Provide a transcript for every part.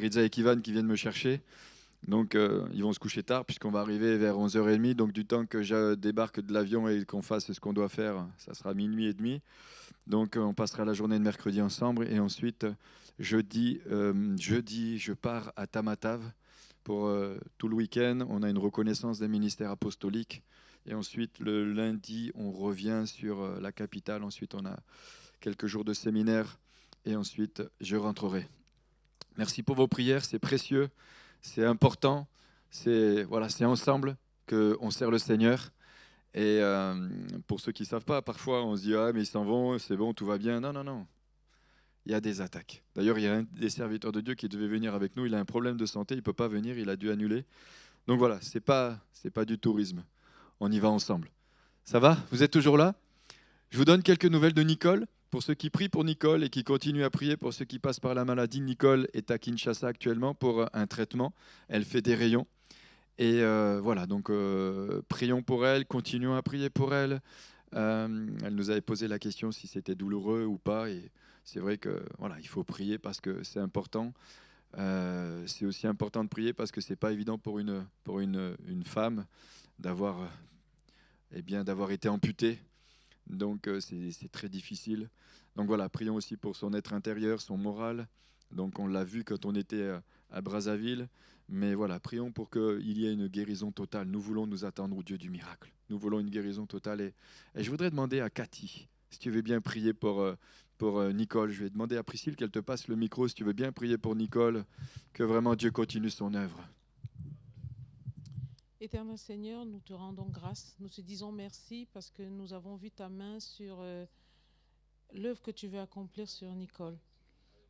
Rizza et Kivan qui viennent me chercher. Donc, ils vont se coucher tard puisqu'on va arriver vers 11h30. Donc, du temps que je débarque de l'avion et qu'on fasse ce qu'on doit faire, ça sera minuit et demi. Donc, on passera la journée de mercredi ensemble. Et ensuite, jeudi, je pars à Tamatave pour tout le week-end. On a une reconnaissance des ministères apostoliques. Et ensuite, le lundi, on revient sur la capitale. Ensuite, on a quelques jours de séminaire. Et ensuite, je rentrerai. Merci pour vos prières, c'est précieux, c'est important. C'est voilà, c'est ensemble qu'on sert le Seigneur. Et pour ceux qui ne savent pas, parfois on se dit ah mais ils s'en vont, c'est bon, tout va bien. Non, non, non. Il y a des attaques. D'ailleurs, il y a un des serviteurs de Dieu qui devait venir avec nous. Il a un problème de santé, il ne peut pas venir, il a dû annuler. Donc voilà, c'est pas du tourisme. On y va ensemble. Ça va? Vous êtes toujours là? Je vous donne quelques nouvelles de Nicole. Pour ceux qui prient pour Nicole et qui continuent à prier pour ceux qui passent par la maladie, Nicole est à Kinshasa actuellement pour un traitement. Elle fait des rayons. Et voilà, donc prions pour elle, continuons à prier pour elle. Elle nous avait posé la question si c'était douloureux ou pas. Et c'est vrai que voilà, il faut prier parce que c'est important. C'est aussi important de prier parce que c'est pas évident pour une femme d'avoir d'avoir été amputée. Donc c'est très difficile. Donc voilà, prions aussi pour son être intérieur, son moral. Donc on l'a vu quand on était à Brazzaville. Mais voilà, prions pour qu'il y ait une guérison totale. Nous voulons nous attendre au Dieu du miracle. Nous voulons une guérison totale. Et je voudrais demander à Cathy, si tu veux bien prier pour Nicole. Je vais demander à Priscille qu'elle te passe le micro, si tu veux bien prier pour Nicole, que vraiment Dieu continue son œuvre. Éternel Seigneur, nous te rendons grâce. Nous te disons merci parce que nous avons vu ta main sur l'œuvre que tu veux accomplir sur Nicole.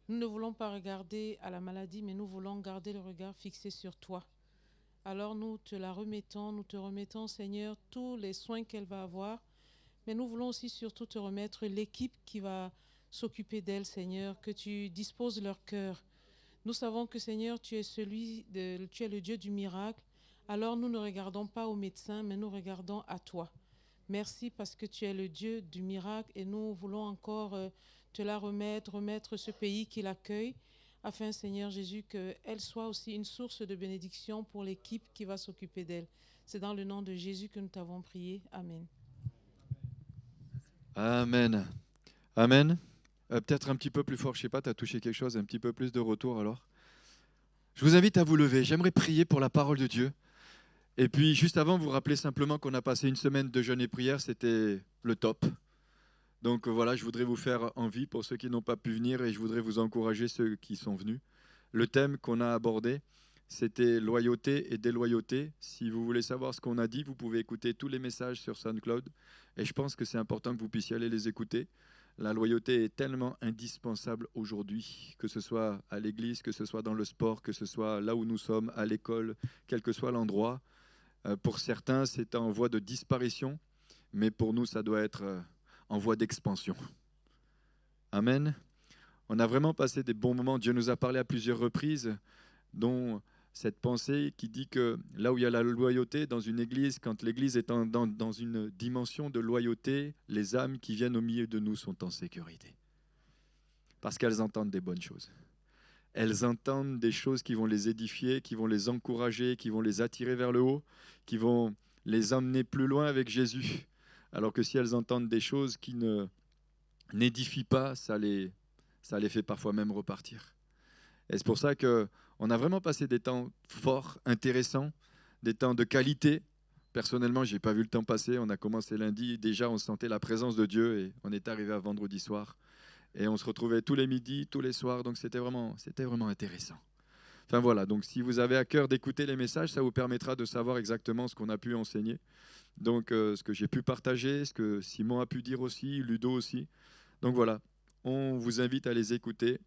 Nous ne voulons pas regarder à la maladie, mais nous voulons garder le regard fixé sur toi. Alors nous te la remettons, nous te remettons, Seigneur, tous les soins qu'elle va avoir, mais nous voulons aussi surtout te remettre l'équipe qui va s'occuper d'elle, Seigneur, que tu disposes leur cœur. Nous savons que, Seigneur, tu es le Dieu du miracle. Alors nous ne regardons pas aux médecins, mais nous regardons à toi. Merci parce que tu es le Dieu du miracle et nous voulons encore te la remettre ce pays qui l'accueille, afin, Seigneur Jésus, qu'elle soit aussi une source de bénédiction pour l'équipe qui va s'occuper d'elle. C'est dans le nom de Jésus que nous t'avons prié. Amen. Amen. Amen. Peut-être un petit peu plus fort, je sais pas, tu as touché quelque chose, un petit peu plus de retour alors. Je vous invite à vous lever. J'aimerais prier pour la parole de Dieu. Et puis, juste avant, vous rappelez simplement qu'on a passé une semaine de jeûne et prière. C'était le top. Donc voilà, je voudrais vous faire envie pour ceux qui n'ont pas pu venir et je voudrais vous encourager ceux qui sont venus. Le thème qu'on a abordé, c'était loyauté et déloyauté. Si vous voulez savoir ce qu'on a dit, vous pouvez écouter tous les messages sur SoundCloud. Et je pense que c'est important que vous puissiez aller les écouter. La loyauté est tellement indispensable aujourd'hui, que ce soit à l'église, que ce soit dans le sport, que ce soit là où nous sommes, à l'école, quel que soit l'endroit. Pour certains, c'est en voie de disparition, mais pour nous, ça doit être en voie d'expansion. Amen. On a vraiment passé des bons moments. Dieu nous a parlé à plusieurs reprises, dont cette pensée qui dit que là où il y a la loyauté dans une église, quand l'église est dans une dimension de loyauté, les âmes qui viennent au milieu de nous sont en sécurité. Parce qu'elles entendent des bonnes choses. Elles entendent des choses qui vont les édifier, qui vont les encourager, qui vont les attirer vers le haut, qui vont les emmener plus loin avec Jésus. Alors que si elles entendent des choses qui ne n'édifient pas, ça les fait parfois même repartir. Et c'est pour ça qu'on a vraiment passé des temps forts, intéressants, des temps de qualité. Personnellement, je n'ai pas vu le temps passer. On a commencé lundi, déjà on sentait la présence de Dieu et on est arrivé à vendredi soir. Et on se retrouvait tous les midis, tous les soirs, donc c'était vraiment intéressant. Enfin voilà, donc si vous avez à cœur d'écouter les messages, ça vous permettra de savoir exactement ce qu'on a pu enseigner. Donc ce que j'ai pu partager, ce que Simon a pu dire aussi, Ludo aussi. Donc voilà, on vous invite à les écouter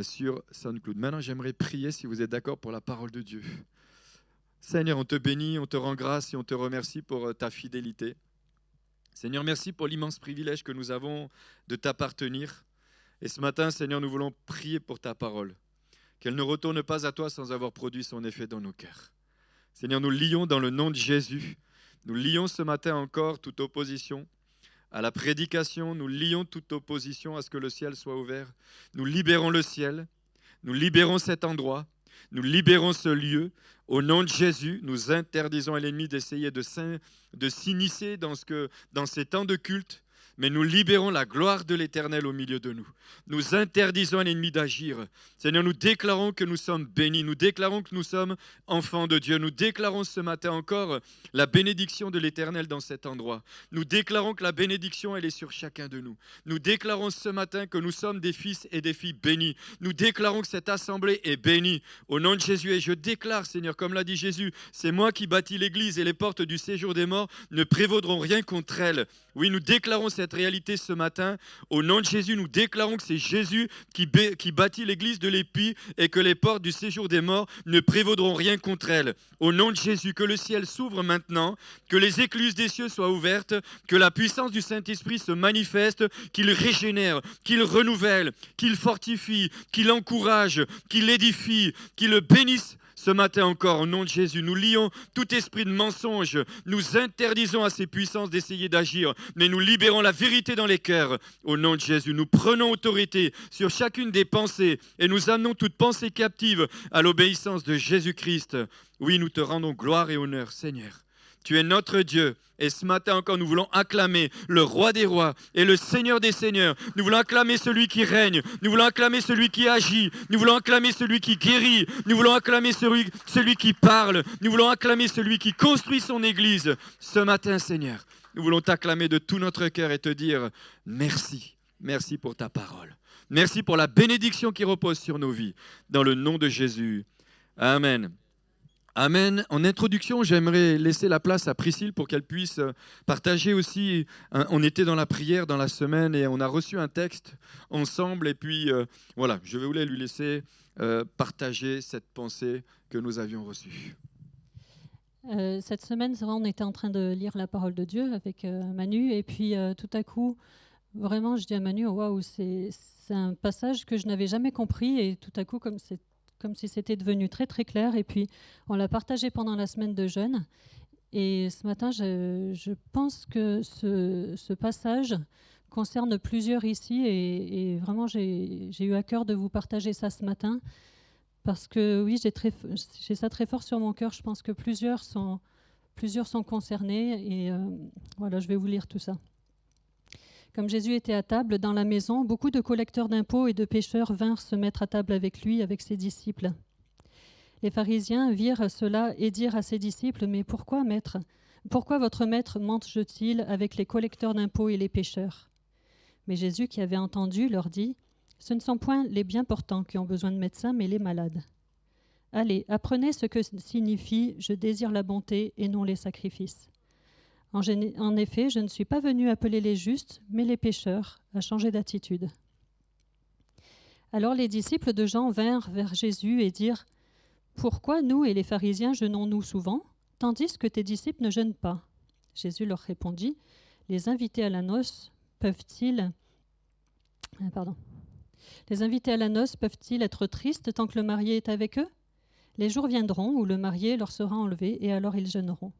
sur SoundCloud. Maintenant, j'aimerais prier si vous êtes d'accord pour la parole de Dieu. Seigneur, on te bénit, on te rend grâce et on te remercie pour ta fidélité. Seigneur, merci pour l'immense privilège que nous avons de t'appartenir. Et ce matin, Seigneur, nous voulons prier pour ta parole, qu'elle ne retourne pas à toi sans avoir produit son effet dans nos cœurs. Seigneur, nous lions dans le nom de Jésus. Nous lions ce matin encore toute opposition à la prédication. Nous lions toute opposition à ce que le ciel soit ouvert. Nous libérons le ciel. Nous libérons cet endroit, nous libérons ce lieu. Au nom de Jésus, nous interdisons à l'ennemi d'essayer de s'initier dans ces temps de culte, mais nous libérons la gloire de l'Éternel au milieu de nous. Nous interdisons à l'ennemi d'agir. Seigneur, nous déclarons que nous sommes bénis, nous déclarons que nous sommes enfants de Dieu. Nous déclarons ce matin encore la bénédiction de l'Éternel dans cet endroit. Nous déclarons que la bénédiction, elle est sur chacun de nous. Nous déclarons ce matin que nous sommes des fils et des filles bénis. Nous déclarons que cette assemblée est bénie au nom de Jésus. Et je déclare, Seigneur, comme l'a dit Jésus, c'est moi qui bâtis l'Église et les portes du séjour des morts ne prévaudront rien contre elle. Oui, nous déclarons cette réalité ce matin. Au nom de Jésus, nous déclarons que c'est Jésus qui bâtit l'église de l'Épi et que les portes du séjour des morts ne prévaudront rien contre elle. Au nom de Jésus, que le ciel s'ouvre maintenant, que les écluses des cieux soient ouvertes, que la puissance du Saint-Esprit se manifeste, qu'il régénère, qu'il renouvelle, qu'il fortifie, qu'il encourage, qu'il édifie, qu'il le bénisse. Ce matin encore, au nom de Jésus, nous lions tout esprit de mensonge. Nous interdisons à ces puissances d'essayer d'agir, mais nous libérons la vérité dans les cœurs. Au nom de Jésus, nous prenons autorité sur chacune des pensées et nous amenons toute pensée captive à l'obéissance de Jésus-Christ. Oui, nous te rendons gloire et honneur, Seigneur. Tu es notre Dieu. Et ce matin encore, nous voulons acclamer le roi des rois et le Seigneur des seigneurs. Nous voulons acclamer celui qui règne. Nous voulons acclamer celui qui agit. Nous voulons acclamer celui qui guérit. Nous voulons acclamer celui qui parle. Nous voulons acclamer celui qui construit son église. Ce matin, Seigneur, nous voulons t'acclamer de tout notre cœur et te dire merci. Merci pour ta parole. Merci pour la bénédiction qui repose sur nos vies. Dans le nom de Jésus. Amen. Amen. En introduction, j'aimerais laisser la place à Priscille pour qu'elle puisse partager aussi. On était dans la prière dans la semaine et on a reçu un texte ensemble. Et puis, voilà, je voulais lui laisser partager cette pensée que nous avions reçue. Cette semaine, c'est vrai, on était en train de lire la parole de Dieu avec Manu. Et puis, tout à coup, vraiment, je dis à Manu, waouh, c'est un passage que je n'avais jamais compris. Et tout à coup, comme si c'était devenu très très clair. Et puis, on l'a partagé pendant la semaine de jeûne. Et ce matin, je pense que ce passage concerne plusieurs ici. Et vraiment, j'ai eu à cœur de vous partager ça ce matin. Parce que oui, j'ai ça très fort sur mon cœur. Je pense que plusieurs sont concernés. Et voilà, je vais vous lire tout ça. Comme Jésus était à table dans la maison, beaucoup de collecteurs d'impôts et de pécheurs vinrent se mettre à table avec lui, avec ses disciples. Les pharisiens virent cela et dirent à ses disciples, « Mais pourquoi, maître ? Pourquoi votre maître mange-t-il avec les collecteurs d'impôts et les pécheurs ?» Mais Jésus, qui avait entendu, leur dit, « Ce ne sont point les bien portants qui ont besoin de médecins, mais les malades. Allez, apprenez ce que signifie « Je désire la bonté et non les sacrifices ». En effet, je ne suis pas venu appeler les justes, mais les pécheurs, à changer d'attitude. » Alors les disciples de Jean vinrent vers Jésus et dirent, « Pourquoi nous et les pharisiens jeûnons-nous souvent, tandis que tes disciples ne jeûnent pas ?» Jésus leur répondit, « Les invités à la noce peuvent-ils être tristes tant que le marié est avec eux ? Les jours viendront où le marié leur sera enlevé et alors ils jeûneront.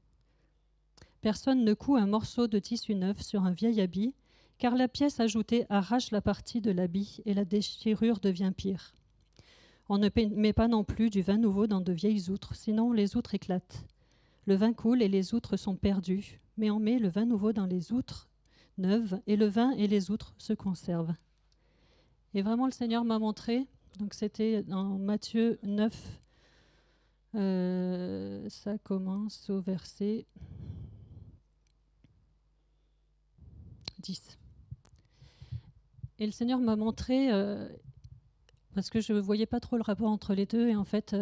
Personne ne coud un morceau de tissu neuf sur un vieil habit, car la pièce ajoutée arrache la partie de l'habit et la déchirure devient pire. On ne met pas non plus du vin nouveau dans de vieilles outres, sinon les outres éclatent. Le vin coule et les outres sont perdues, mais on met le vin nouveau dans les outres neuves et le vin et les outres se conservent. Et vraiment, le Seigneur m'a montré, donc c'était dans Matthieu 9, ça commence au verset 10. Et le Seigneur m'a montré, parce que je ne voyais pas trop le rapport entre les deux, et en fait,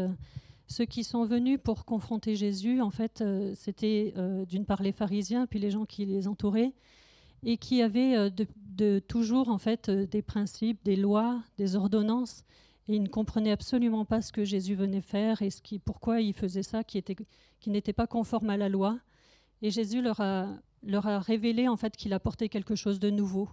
ceux qui sont venus pour confronter Jésus, en fait, c'était d'une part les pharisiens, puis les gens qui les entouraient, et qui avaient de toujours en fait des principes, des lois, des ordonnances, et ils ne comprenaient absolument pas ce que Jésus venait faire et pourquoi il faisait ça, qui n'était pas conforme à la loi. Et Jésus leur a révélé en fait qu'il apportait quelque chose de nouveau.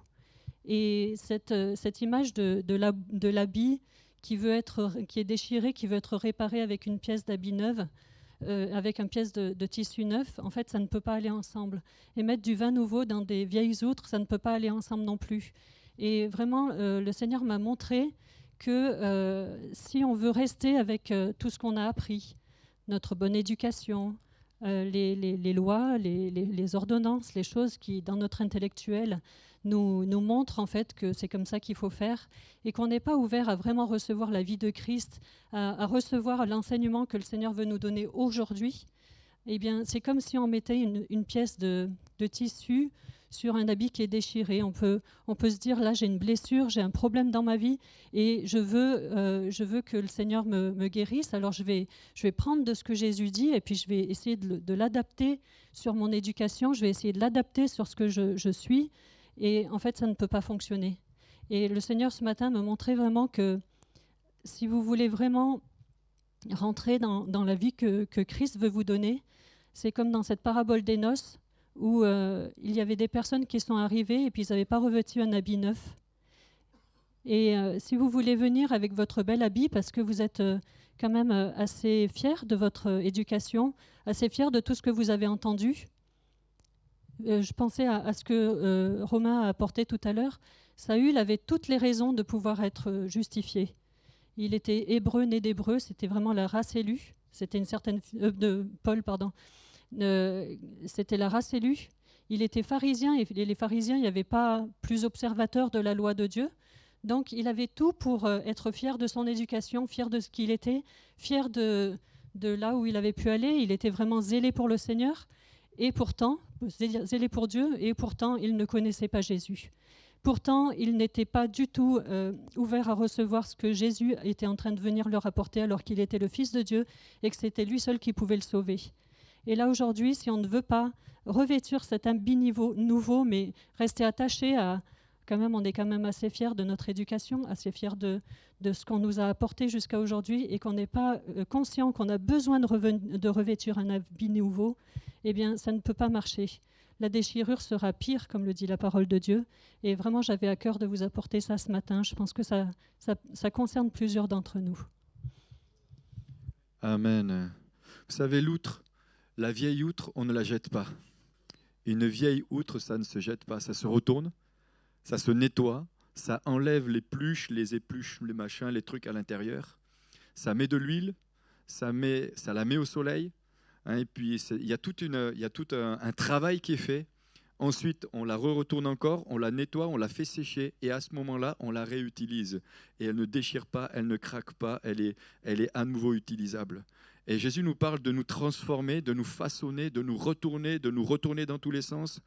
Et cette image de l'habit qui est déchiré, qui veut être réparé avec une pièce d'habit neuve, avec une pièce de tissu neuf, en fait, ça ne peut pas aller ensemble. Et mettre du vin nouveau dans des vieilles outres, ça ne peut pas aller ensemble non plus. Et vraiment, le Seigneur m'a montré que si on veut rester avec tout ce qu'on a appris, notre bonne éducation, les lois, les ordonnances, les choses qui, dans notre intellectuel, nous montrent en fait que c'est comme ça qu'il faut faire, et qu'on n'est pas ouvert à vraiment recevoir la vie de Christ, à recevoir l'enseignement que le Seigneur veut nous donner aujourd'hui, eh bien, c'est comme si on mettait une pièce de tissu sur un habit qui est déchiré. On peut se dire, là, j'ai une blessure, j'ai un problème dans ma vie, et je veux que le Seigneur me guérisse. Alors, je vais prendre de ce que Jésus dit, et puis je vais essayer de l'adapter sur mon éducation, je vais essayer de l'adapter sur ce que je suis, et en fait, ça ne peut pas fonctionner. Et le Seigneur, ce matin, me montrait vraiment que si vous voulez vraiment rentrer dans la vie que Christ veut vous donner, c'est comme dans cette parabole des noces où il y avait des personnes qui sont arrivées et puis ils n'avaient pas revêtu un habit neuf. Et si vous voulez venir avec votre bel habit, parce que vous êtes quand même assez fiers de votre éducation, assez fiers de tout ce que vous avez entendu, je pensais à ce que Romain a apporté tout à l'heure. Saül avait toutes les raisons de pouvoir être justifié. Il était hébreu, né d'hébreu, c'était vraiment la race élue. C'était une certaine de Paul, pardon. C'était la race élue. Il était pharisien, et les pharisiens, il n'y avait pas plus observateurs de la loi de Dieu. Donc, il avait tout pour être fier de son éducation, fier de ce qu'il était, fier de là où il avait pu aller. Il était vraiment zélé pour le Seigneur, et pourtant, zélé pour Dieu, et pourtant, il ne connaissait pas Jésus. Pourtant, il n'était pas du tout ouvert à recevoir ce que Jésus était en train de venir leur apporter, alors qu'il était le Fils de Dieu et que c'était lui seul qui pouvait le sauver. Et là, aujourd'hui, si on ne veut pas revêtir cet habit nouveau, mais rester attaché à... Quand même, on est quand même assez fiers de notre éducation, assez fiers de ce qu'on nous a apporté jusqu'à aujourd'hui, et qu'on n'est pas conscient qu'on a besoin de revêtir un habit nouveau, eh bien, ça ne peut pas marcher. La déchirure sera pire, comme le dit la parole de Dieu. Et vraiment, j'avais à cœur de vous apporter ça ce matin. Je pense que ça concerne plusieurs d'entre nous. Amen. Vous savez, l'outre, la vieille outre, on ne la jette pas. Une vieille outre, ça ne se jette pas. Ça se retourne, ça se nettoie, ça enlève les pluches, les épluches, les machins, les trucs à l'intérieur. Ça met de l'huile, ça la met au soleil. Hein, et puis, il y a tout un travail qui est fait. Ensuite, on la retourne encore, on la nettoie, on la fait sécher, et à ce moment-là, on la réutilise. Et elle ne déchire pas, elle ne craque pas, elle est à nouveau utilisable. Et Jésus nous parle de nous transformer, de nous façonner, de nous retourner dans tous les sens.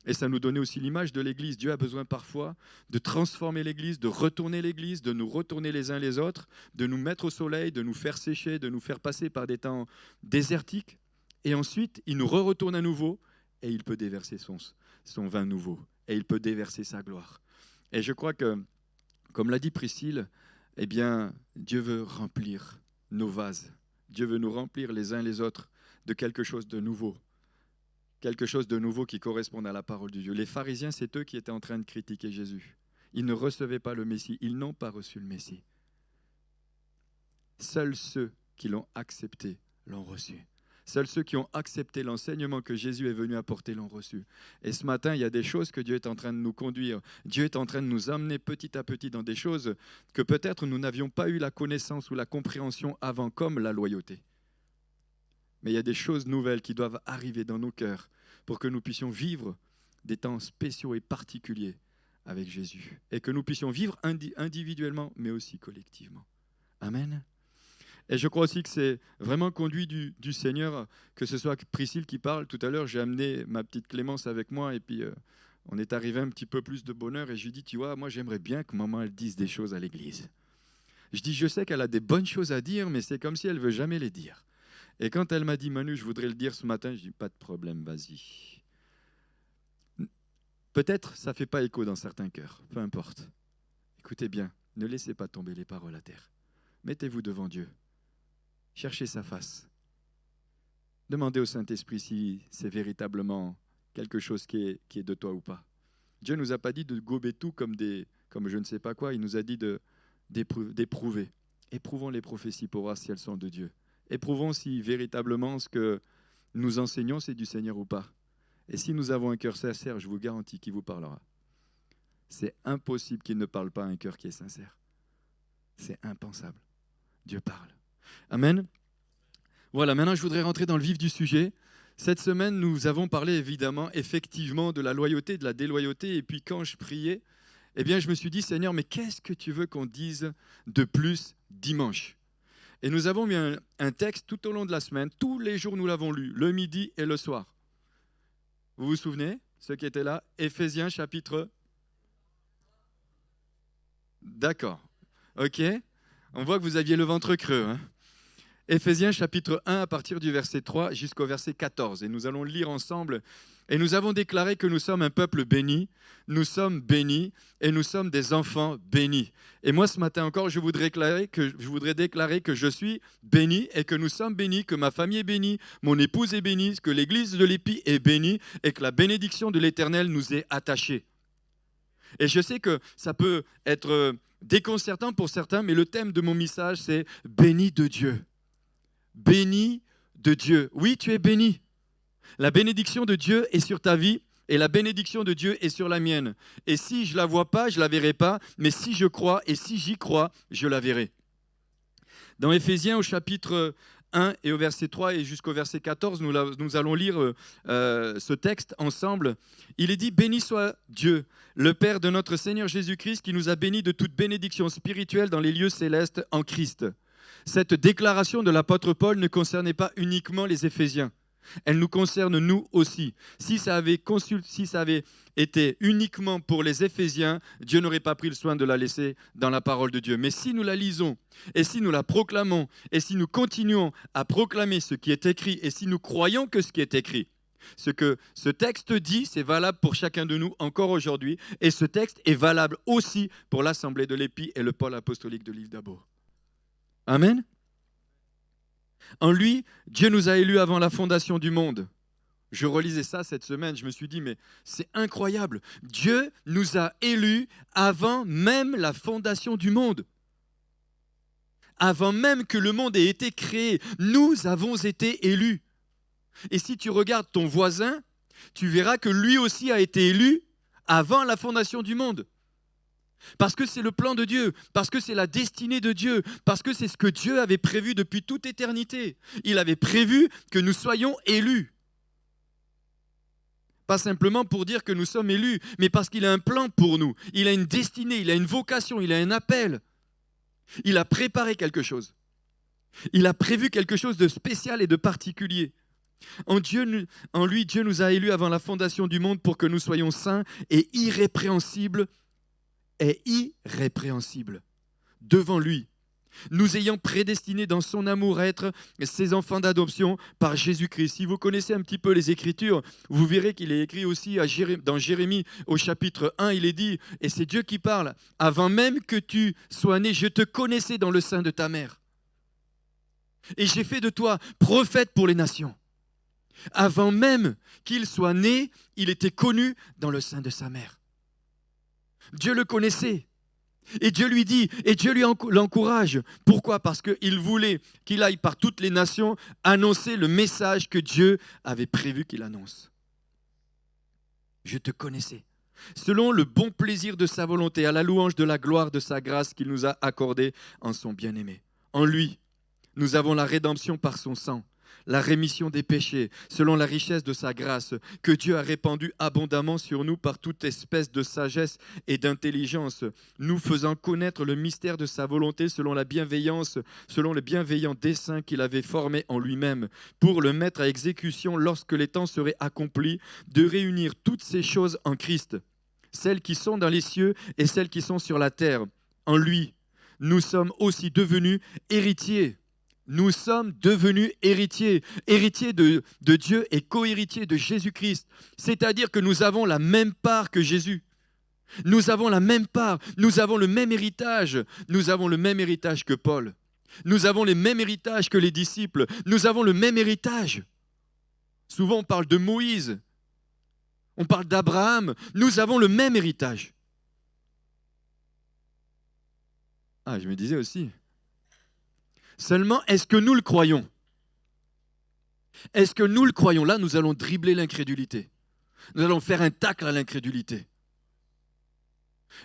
Et ça nous donnait aussi l'image de l'Église. Dieu a besoin parfois de transformer l'Église, de retourner l'Église, de nous retourner les uns les autres, de nous mettre au soleil, de nous faire sécher, de nous faire passer par des temps désertiques. Et ensuite, il nous retourne à nouveau, et il peut déverser son vin nouveau, et il peut déverser sa gloire. Et je crois que, comme l'a dit Priscille, eh bien, Dieu veut remplir nos vases. Dieu veut nous remplir les uns les autres de quelque chose de nouveau. Quelque chose de nouveau qui corresponde à la parole de Dieu. Les pharisiens, c'est eux qui étaient en train de critiquer Jésus. Ils ne recevaient pas le Messie, ils n'ont pas reçu le Messie. Seuls ceux qui l'ont accepté l'ont reçu. Seuls ceux qui ont accepté l'enseignement que Jésus est venu apporter l'ont reçu. Et ce matin, il y a des choses que Dieu est en train de nous conduire. Dieu est en train de nous amener petit à petit dans des choses que peut-être nous n'avions pas eu la connaissance ou la compréhension avant, comme la loyauté. Mais il y a des choses nouvelles qui doivent arriver dans nos cœurs pour que nous puissions vivre des temps spéciaux et particuliers avec Jésus. Et que nous puissions vivre individuellement, mais aussi collectivement. Amen. Et je crois aussi que c'est vraiment conduit du Seigneur, que ce soit Priscille qui parle. Tout à l'heure, j'ai amené ma petite Clémence avec moi et puis on est arrivé un petit peu plus de bonheur et je lui dis, tu vois, moi j'aimerais bien que maman elle dise des choses à l'église. Je dis, je sais qu'elle a des bonnes choses à dire, mais c'est comme si elle ne veut jamais les dire. Et quand elle m'a dit, Manu, je voudrais le dire ce matin, je dis, pas de problème, vas-y. Peut-être ça ne fait pas écho dans certains cœurs, peu importe. Écoutez bien, ne laissez pas tomber les paroles à terre. Mettez-vous devant Dieu. Cherchez sa face. Demandez au Saint-Esprit si c'est véritablement quelque chose qui est de toi ou pas. Dieu ne nous a pas dit de gober tout comme je ne sais pas quoi. Il nous a dit d'éprouver. Éprouvons les prophéties pour voir si elles sont de Dieu. Éprouvons si véritablement ce que nous enseignons, c'est du Seigneur ou pas. Et si nous avons un cœur sincère, je vous garantis qu'il vous parlera. C'est impossible qu'il ne parle pas à un cœur qui est sincère. C'est impensable. Dieu parle. Amen. Voilà, maintenant je voudrais rentrer dans le vif du sujet. Cette semaine, nous avons parlé évidemment, effectivement, de la loyauté, de la déloyauté. Et puis quand je priais, eh bien, je me suis dit, Seigneur, mais qu'est-ce que tu veux qu'on dise de plus dimanche? Et nous avons mis un texte tout au long de la semaine. Tous les jours, nous l'avons lu, le midi et le soir. Vous vous souvenez, ceux qui étaient là? Éphésiens chapitre... D'accord. OK. On voit que vous aviez le ventre creux, hein. Éphésiens chapitre 1 à partir du verset 3 jusqu'au verset 14. Et nous allons le lire ensemble. Et nous avons déclaré que nous sommes un peuple béni, nous sommes bénis et nous sommes des enfants bénis. Et moi ce matin encore, je voudrais déclarer que je suis béni et que nous sommes bénis, que ma famille est bénie, mon épouse est bénie, que l'église de l'Épi est bénie et que la bénédiction de l'Éternel nous est attachée. Et je sais que ça peut être déconcertant pour certains, mais le thème de mon message, c'est « Béni de Dieu ». Béni de Dieu. Oui, tu es béni. La bénédiction de Dieu est sur ta vie et la bénédiction de Dieu est sur la mienne. Et si je ne la vois pas, je ne la verrai pas, mais si je crois et si j'y crois, je la verrai. Dans Éphésiens au chapitre 1 et au verset 3 et jusqu'au verset 14, nous allons lire ce texte ensemble. Il est dit « Béni soit Dieu, le Père de notre Seigneur Jésus-Christ, qui nous a bénis de toute bénédiction spirituelle dans les lieux célestes en Christ. » Cette déclaration de l'apôtre Paul ne concernait pas uniquement les Éphésiens. Elle nous concerne nous aussi. Si ça avait été uniquement pour les Éphésiens, Dieu n'aurait pas pris le soin de la laisser dans la parole de Dieu. Mais si nous la lisons, et si nous la proclamons, et si nous continuons à proclamer ce qui est écrit, et si nous croyons que ce qui est écrit, ce que ce texte dit, c'est valable pour chacun de nous encore aujourd'hui, et ce texte est valable aussi pour l'Assemblée de l'Épi et le pôle apostolique de l'île d'Abo. Amen. En lui, Dieu nous a élus avant la fondation du monde. Je relisais ça cette semaine, je me suis dit, mais c'est incroyable. Dieu nous a élus avant même la fondation du monde. Avant même que le monde ait été créé, nous avons été élus. Et si tu regardes ton voisin, tu verras que lui aussi a été élu avant la fondation du monde. Parce que c'est le plan de Dieu, parce que c'est la destinée de Dieu, parce que c'est ce que Dieu avait prévu depuis toute éternité. Il avait prévu que nous soyons élus. Pas simplement pour dire que nous sommes élus, mais parce qu'il a un plan pour nous. Il a une destinée, il a une vocation, il a un appel. Il a préparé quelque chose. Il a prévu quelque chose de spécial et de particulier. En lui, Dieu nous a élus avant la fondation du monde pour que nous soyons saints et irrépréhensibles devant lui, nous ayant prédestinés dans son amour à être ses enfants d'adoption par Jésus-Christ. Si vous connaissez un petit peu les Écritures, vous verrez qu'il est écrit aussi dans Jérémie au chapitre 1, il est dit, et c'est Dieu qui parle, « Avant même que tu sois né, je te connaissais dans le sein de ta mère. Et j'ai fait de toi prophète pour les nations. » Avant même qu'il soit né, il était connu dans le sein de sa mère. Dieu le connaissait et Dieu lui dit, et Dieu l'encourage. Pourquoi? Parce qu'il voulait qu'il aille par toutes les nations annoncer le message que Dieu avait prévu qu'il annonce. Je te connaissais, selon le bon plaisir de sa volonté, à la louange de la gloire de sa grâce qu'il nous a accordée en son bien-aimé. En lui, nous avons la rédemption par son sang, la rémission des péchés, selon la richesse de sa grâce, que Dieu a répandue abondamment sur nous par toute espèce de sagesse et d'intelligence, nous faisant connaître le mystère de sa volonté selon la bienveillance, selon le bienveillant dessein qu'il avait formé en lui-même, pour le mettre à exécution lorsque les temps seraient accomplis, de réunir toutes ces choses en Christ, celles qui sont dans les cieux et celles qui sont sur la terre. En lui, nous sommes aussi devenus héritiers. Nous sommes devenus héritiers, héritiers de Dieu et co-héritiers de Jésus-Christ. C'est-à-dire que nous avons la même part que Jésus. Nous avons la même part, nous avons le même héritage. Nous avons le même héritage que Paul. Nous avons les mêmes héritages que les disciples. Nous avons le même héritage. Souvent on parle de Moïse, on parle d'Abraham. Nous avons le même héritage. Ah, je me disais aussi... Seulement, est-ce que nous le croyons? Est-ce que nous le croyons? Là, nous allons dribbler l'incrédulité. Nous allons faire un tacle à l'incrédulité.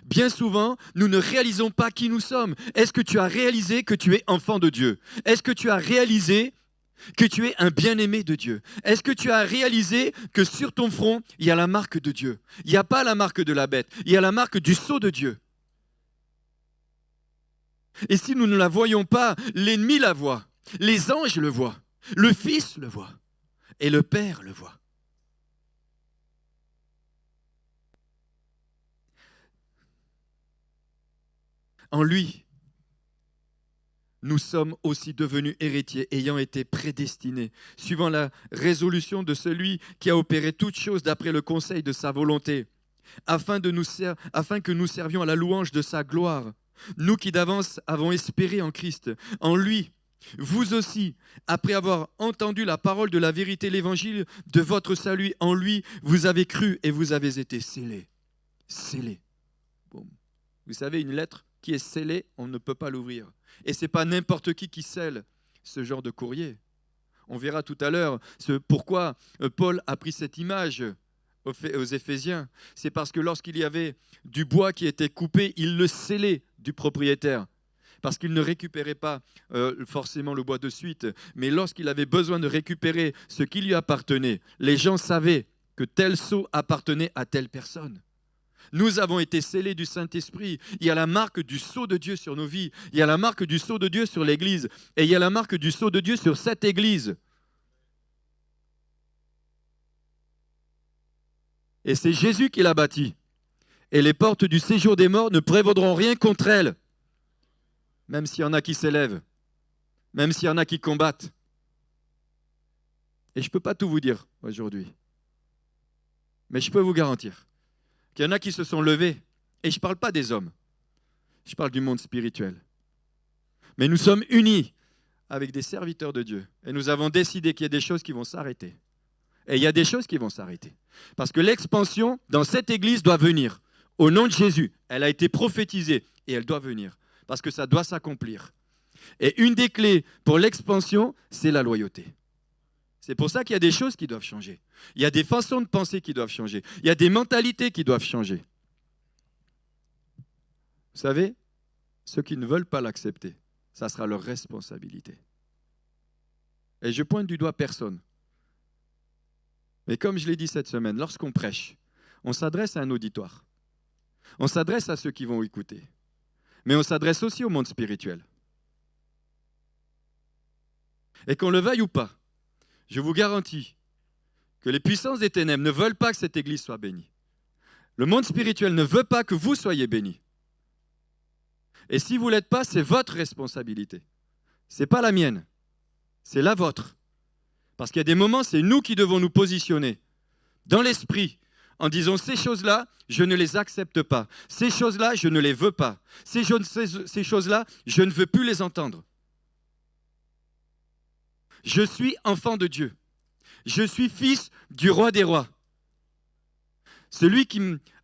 Bien souvent, nous ne réalisons pas qui nous sommes. Est-ce que tu as réalisé que tu es enfant de Dieu? Est-ce que tu as réalisé que tu es un bien-aimé de Dieu? Est-ce que tu as réalisé que sur ton front, il y a la marque de Dieu? Il n'y a pas la marque de la bête, il y a la marque du sceau de Dieu. Et si nous ne la voyons pas, l'ennemi la voit, les anges le voient, le Fils le voit et le Père le voit. En lui, nous sommes aussi devenus héritiers, ayant été prédestinés, suivant la résolution de celui qui a opéré toutes choses d'après le conseil de sa volonté, afin que nous servions à la louange de sa gloire. Nous qui d'avance avons espéré en Christ, en lui, vous aussi, après avoir entendu la parole de la vérité, l'évangile de votre salut, en lui, vous avez cru et vous avez été scellés. Scellés. Bon. Vous savez, une lettre qui est scellée, on ne peut pas l'ouvrir. Et ce n'est pas n'importe qui scelle ce genre de courrier. On verra tout à l'heure pourquoi Paul a pris cette image aux Éphésiens. C'est parce que lorsqu'il y avait du bois qui était coupé, il le scellait du propriétaire. Parce qu'il ne récupérait pas forcément le bois de suite. Mais lorsqu'il avait besoin de récupérer ce qui lui appartenait, les gens savaient que tel sceau appartenait à telle personne. Nous avons été scellés du Saint-Esprit. Il y a la marque du sceau de Dieu sur nos vies. Il y a la marque du sceau de Dieu sur l'Église. Et il y a la marque du sceau de Dieu sur cette Église. Et c'est Jésus qui l'a bâtie. Et les portes du séjour des morts ne prévaudront rien contre elle. Même s'il y en a qui s'élèvent. Même s'il y en a qui combattent. Et je ne peux pas tout vous dire aujourd'hui. Mais je peux vous garantir qu'il y en a qui se sont levés. Et je ne parle pas des hommes. Je parle du monde spirituel. Mais nous sommes unis avec des serviteurs de Dieu. Et nous avons décidé qu'il y a des choses qui vont s'arrêter. Et il y a des choses qui vont s'arrêter. Parce que l'expansion dans cette église doit venir. Au nom de Jésus, elle a été prophétisée et elle doit venir. Parce que ça doit s'accomplir. Et une des clés pour l'expansion, c'est la loyauté. C'est pour ça qu'il y a des choses qui doivent changer. Il y a des façons de penser qui doivent changer. Il y a des mentalités qui doivent changer. Vous savez, ceux qui ne veulent pas l'accepter, ça sera leur responsabilité. Et je pointe du doigt personne. Mais comme je l'ai dit cette semaine, lorsqu'on prêche, on s'adresse à un auditoire. On s'adresse à ceux qui vont écouter. Mais on s'adresse aussi au monde spirituel. Et qu'on le veuille ou pas, je vous garantis que les puissances des ténèbres ne veulent pas que cette église soit bénie. Le monde spirituel ne veut pas que vous soyez bénis. Et si vous ne l'êtes pas, c'est votre responsabilité. Ce n'est pas la mienne, c'est la vôtre. Parce qu'il y a des moments, c'est nous qui devons nous positionner dans l'esprit en disant ces choses-là, je ne les accepte pas. Ces choses-là, je ne les veux pas. Ces choses-là, je ne veux plus les entendre. Je suis enfant de Dieu. Je suis fils du roi des rois. Celui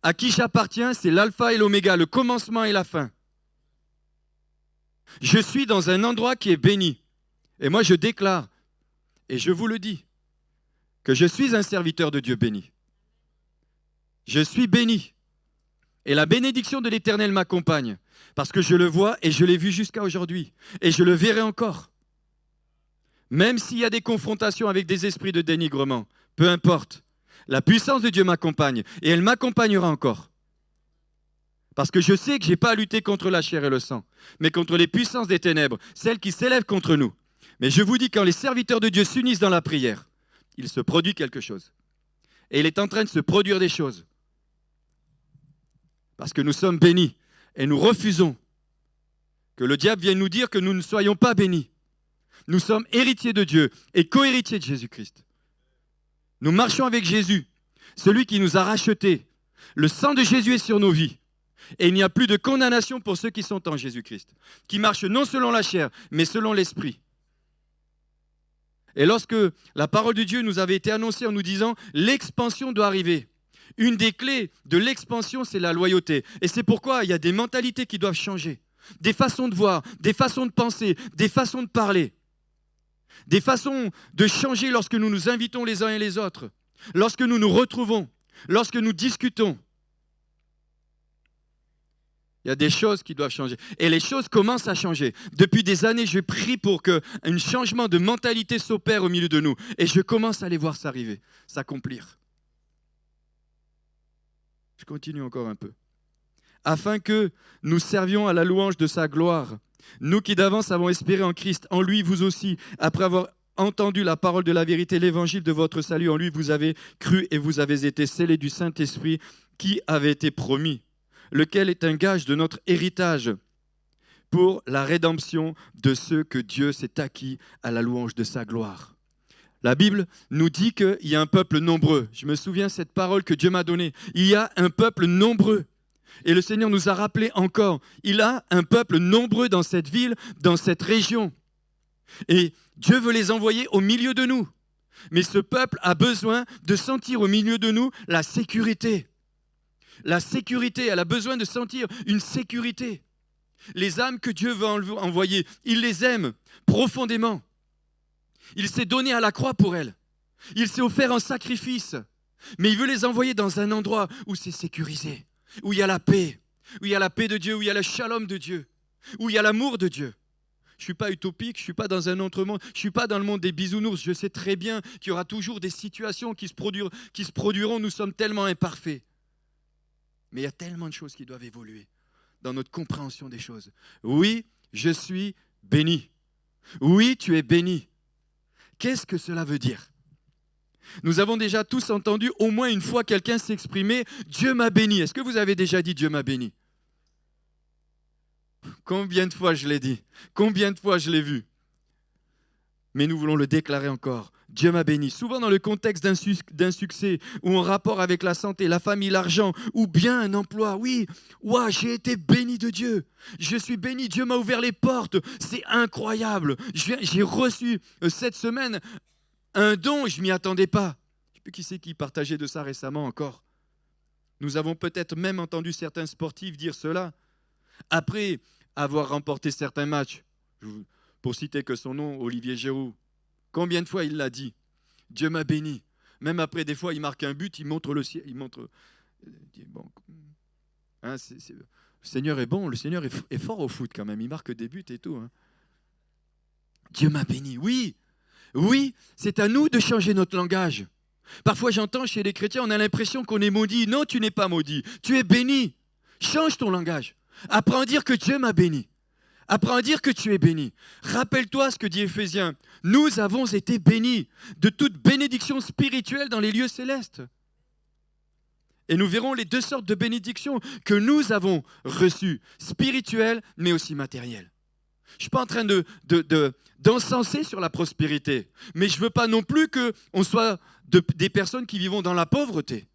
à qui j'appartiens, c'est l'alpha et l'oméga, le commencement et la fin. Je suis dans un endroit qui est béni. Et moi, je déclare, et je vous le dis, que je suis un serviteur de Dieu béni. Je suis béni. Et la bénédiction de l'Éternel m'accompagne, parce que je le vois et je l'ai vu jusqu'à aujourd'hui. Et je le verrai encore. Même s'il y a des confrontations avec des esprits de dénigrement, peu importe, la puissance de Dieu m'accompagne et elle m'accompagnera encore. Parce que je sais que je n'ai pas à lutter contre la chair et le sang, mais contre les puissances des ténèbres, celles qui s'élèvent contre nous. Mais je vous dis, quand les serviteurs de Dieu s'unissent dans la prière, il se produit quelque chose. Et il est en train de se produire des choses. Parce que nous sommes bénis et nous refusons que le diable vienne nous dire que nous ne soyons pas bénis. Nous sommes héritiers de Dieu et co-héritiers de Jésus-Christ. Nous marchons avec Jésus, celui qui nous a rachetés. Le sang de Jésus est sur nos vies. Et il n'y a plus de condamnation pour ceux qui sont en Jésus-Christ, qui marchent non selon la chair, mais selon l'esprit. Et lorsque la parole de Dieu nous avait été annoncée en nous disant « l'expansion doit arriver », une des clés de l'expansion, c'est la loyauté. Et c'est pourquoi il y a des mentalités qui doivent changer, des façons de voir, des façons de penser, des façons de parler. Des façons de changer lorsque nous nous invitons les uns et les autres, lorsque nous nous retrouvons, lorsque nous discutons. Il y a des choses qui doivent changer. Et les choses commencent à changer. Depuis des années, je prie pour qu'un changement de mentalité s'opère au milieu de nous. Et je commence à les voir s'arriver, s'accomplir. Je continue encore un peu. Afin que nous servions à la louange de sa gloire. Nous qui d'avance avons espéré en Christ, en lui vous aussi, après avoir entendu la parole de la vérité, l'évangile de votre salut, en lui vous avez cru et vous avez été scellés du Saint-Esprit qui avait été promis, lequel est un gage de notre héritage pour la rédemption de ceux que Dieu s'est acquis à la louange de sa gloire. La Bible nous dit qu'il y a un peuple nombreux. Je me souviens de cette parole que Dieu m'a donnée. Il y a un peuple nombreux. Et le Seigneur nous a rappelé encore, il a un peuple nombreux dans cette ville, dans cette région. Et Dieu veut les envoyer au milieu de nous. Mais ce peuple a besoin de sentir au milieu de nous la sécurité. La sécurité, elle a besoin de sentir une sécurité. Les âmes que Dieu veut envoyer, il les aime profondément. Il s'est donné à la croix pour elles. Il s'est offert en sacrifice. Mais il veut les envoyer dans un endroit où c'est sécurisé, où il y a la paix, où il y a la paix de Dieu, où il y a le shalom de Dieu, où il y a l'amour de Dieu. Je ne suis pas utopique, je ne suis pas dans un autre monde, je ne suis pas dans le monde des bisounours. Je sais très bien qu'il y aura toujours des situations qui se produiront. Nous sommes tellement imparfaits. Mais il y a tellement de choses qui doivent évoluer dans notre compréhension des choses. Oui, je suis béni. Oui, tu es béni. Qu'est-ce que cela veut dire ? Nous avons déjà tous entendu au moins une fois quelqu'un s'exprimer « Dieu m'a béni ». Est-ce que vous avez déjà dit « Dieu m'a béni » ? Combien de fois je l'ai dit ? Combien de fois je l'ai vu ? Mais nous voulons le déclarer encore. Dieu m'a béni. Souvent dans le contexte d'un succès ou en rapport avec la santé, la famille, l'argent ou bien un emploi. Oui, j'ai été béni de Dieu. Je suis béni. Dieu m'a ouvert les portes. C'est incroyable. J'ai reçu cette semaine un don. Je ne m'y attendais pas. Je ne sais plus qui c'est qui partageait de ça récemment encore. Nous avons peut-être même entendu certains sportifs dire cela. Après avoir remporté certains matchs, pour citer que son nom, Olivier Giroud, combien de fois il l'a dit ? Dieu m'a béni. Même après, des fois, il marque un but, il montre le ciel. Bon, le Seigneur est bon, le Seigneur est fort au foot quand même, il marque des buts et tout. Hein. Dieu m'a béni. Oui, c'est à nous de changer notre langage. Parfois, j'entends chez les chrétiens, on a l'impression qu'on est maudit. Non, tu n'es pas maudit, tu es béni. Change ton langage. Apprends à dire que Dieu m'a béni. Apprends à dire que tu es béni. Rappelle-toi ce que dit Éphésiens. Nous avons été bénis de toute bénédiction spirituelle dans les lieux célestes. Et nous verrons les deux sortes de bénédictions que nous avons reçues, spirituelles mais aussi matérielles. Je ne suis pas en train d'encenser sur la prospérité, mais je ne veux pas non plus qu'on soit des personnes qui vivons dans la pauvreté.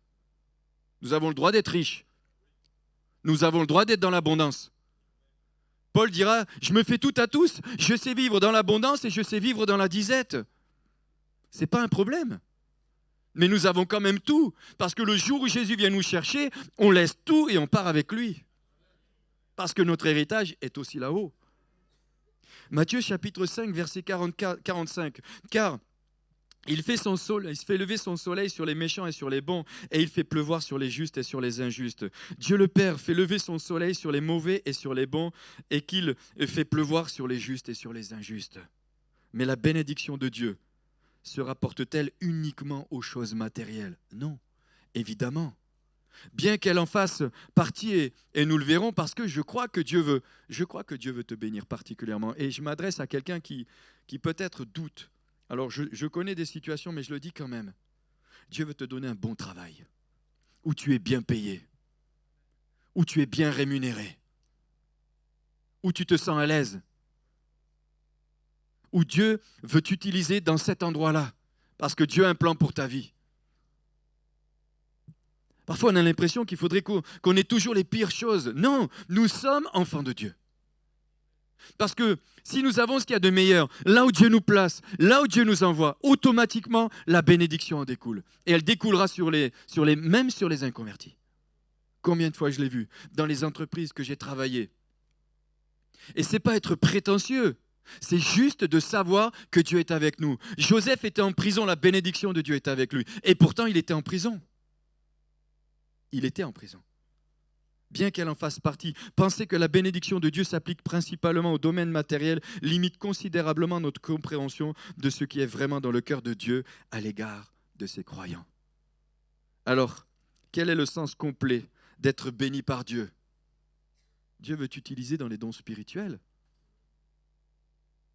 Nous avons le droit d'être riches. Nous avons le droit d'être dans l'abondance. Paul dira, je me fais tout à tous, je sais vivre dans l'abondance et je sais vivre dans la disette. Ce n'est pas un problème. Mais nous avons quand même tout, parce que le jour où Jésus vient nous chercher, on laisse tout et on part avec lui. Parce que notre héritage est aussi là-haut. Matthieu chapitre 5, verset 45. Car il fait lever son soleil sur les méchants et sur les bons, et il fait pleuvoir sur les justes et sur les injustes. Dieu le Père fait lever son soleil sur les mauvais et sur les bons, et qu'il fait pleuvoir sur les justes et sur les injustes. Mais la bénédiction de Dieu se rapporte-t-elle uniquement aux choses matérielles ? Non, évidemment. Bien qu'elle en fasse partie, et nous le verrons, parce que je crois que Dieu veut te bénir particulièrement. Et je m'adresse à quelqu'un qui peut-être doute. Alors, je connais des situations, mais je le dis quand même. Dieu veut te donner un bon travail, où tu es bien payé, où tu es bien rémunéré, où tu te sens à l'aise, où Dieu veut t'utiliser dans cet endroit-là, parce que Dieu a un plan pour ta vie. Parfois, on a l'impression qu'il faudrait qu'on ait toujours les pires choses. Non, nous sommes enfants de Dieu. Parce que si nous avons ce qu'il y a de meilleur, là où Dieu nous place, là où Dieu nous envoie, automatiquement, la bénédiction en découle. Et elle découlera même sur les inconvertis. Combien de fois je l'ai vu dans les entreprises que j'ai travaillées. Et ce n'est pas être prétentieux, c'est juste de savoir que Dieu est avec nous. Joseph était en prison, la bénédiction de Dieu est avec lui. Et pourtant, il était en prison. Il était en prison. bien qu'elle en fasse partie. Penser que la bénédiction de Dieu s'applique principalement au domaine matériel limite considérablement notre compréhension de ce qui est vraiment dans le cœur de Dieu à l'égard de ses croyants. Alors, quel est le sens complet d'être béni par Dieu? Dieu veut t'utiliser dans les dons spirituels.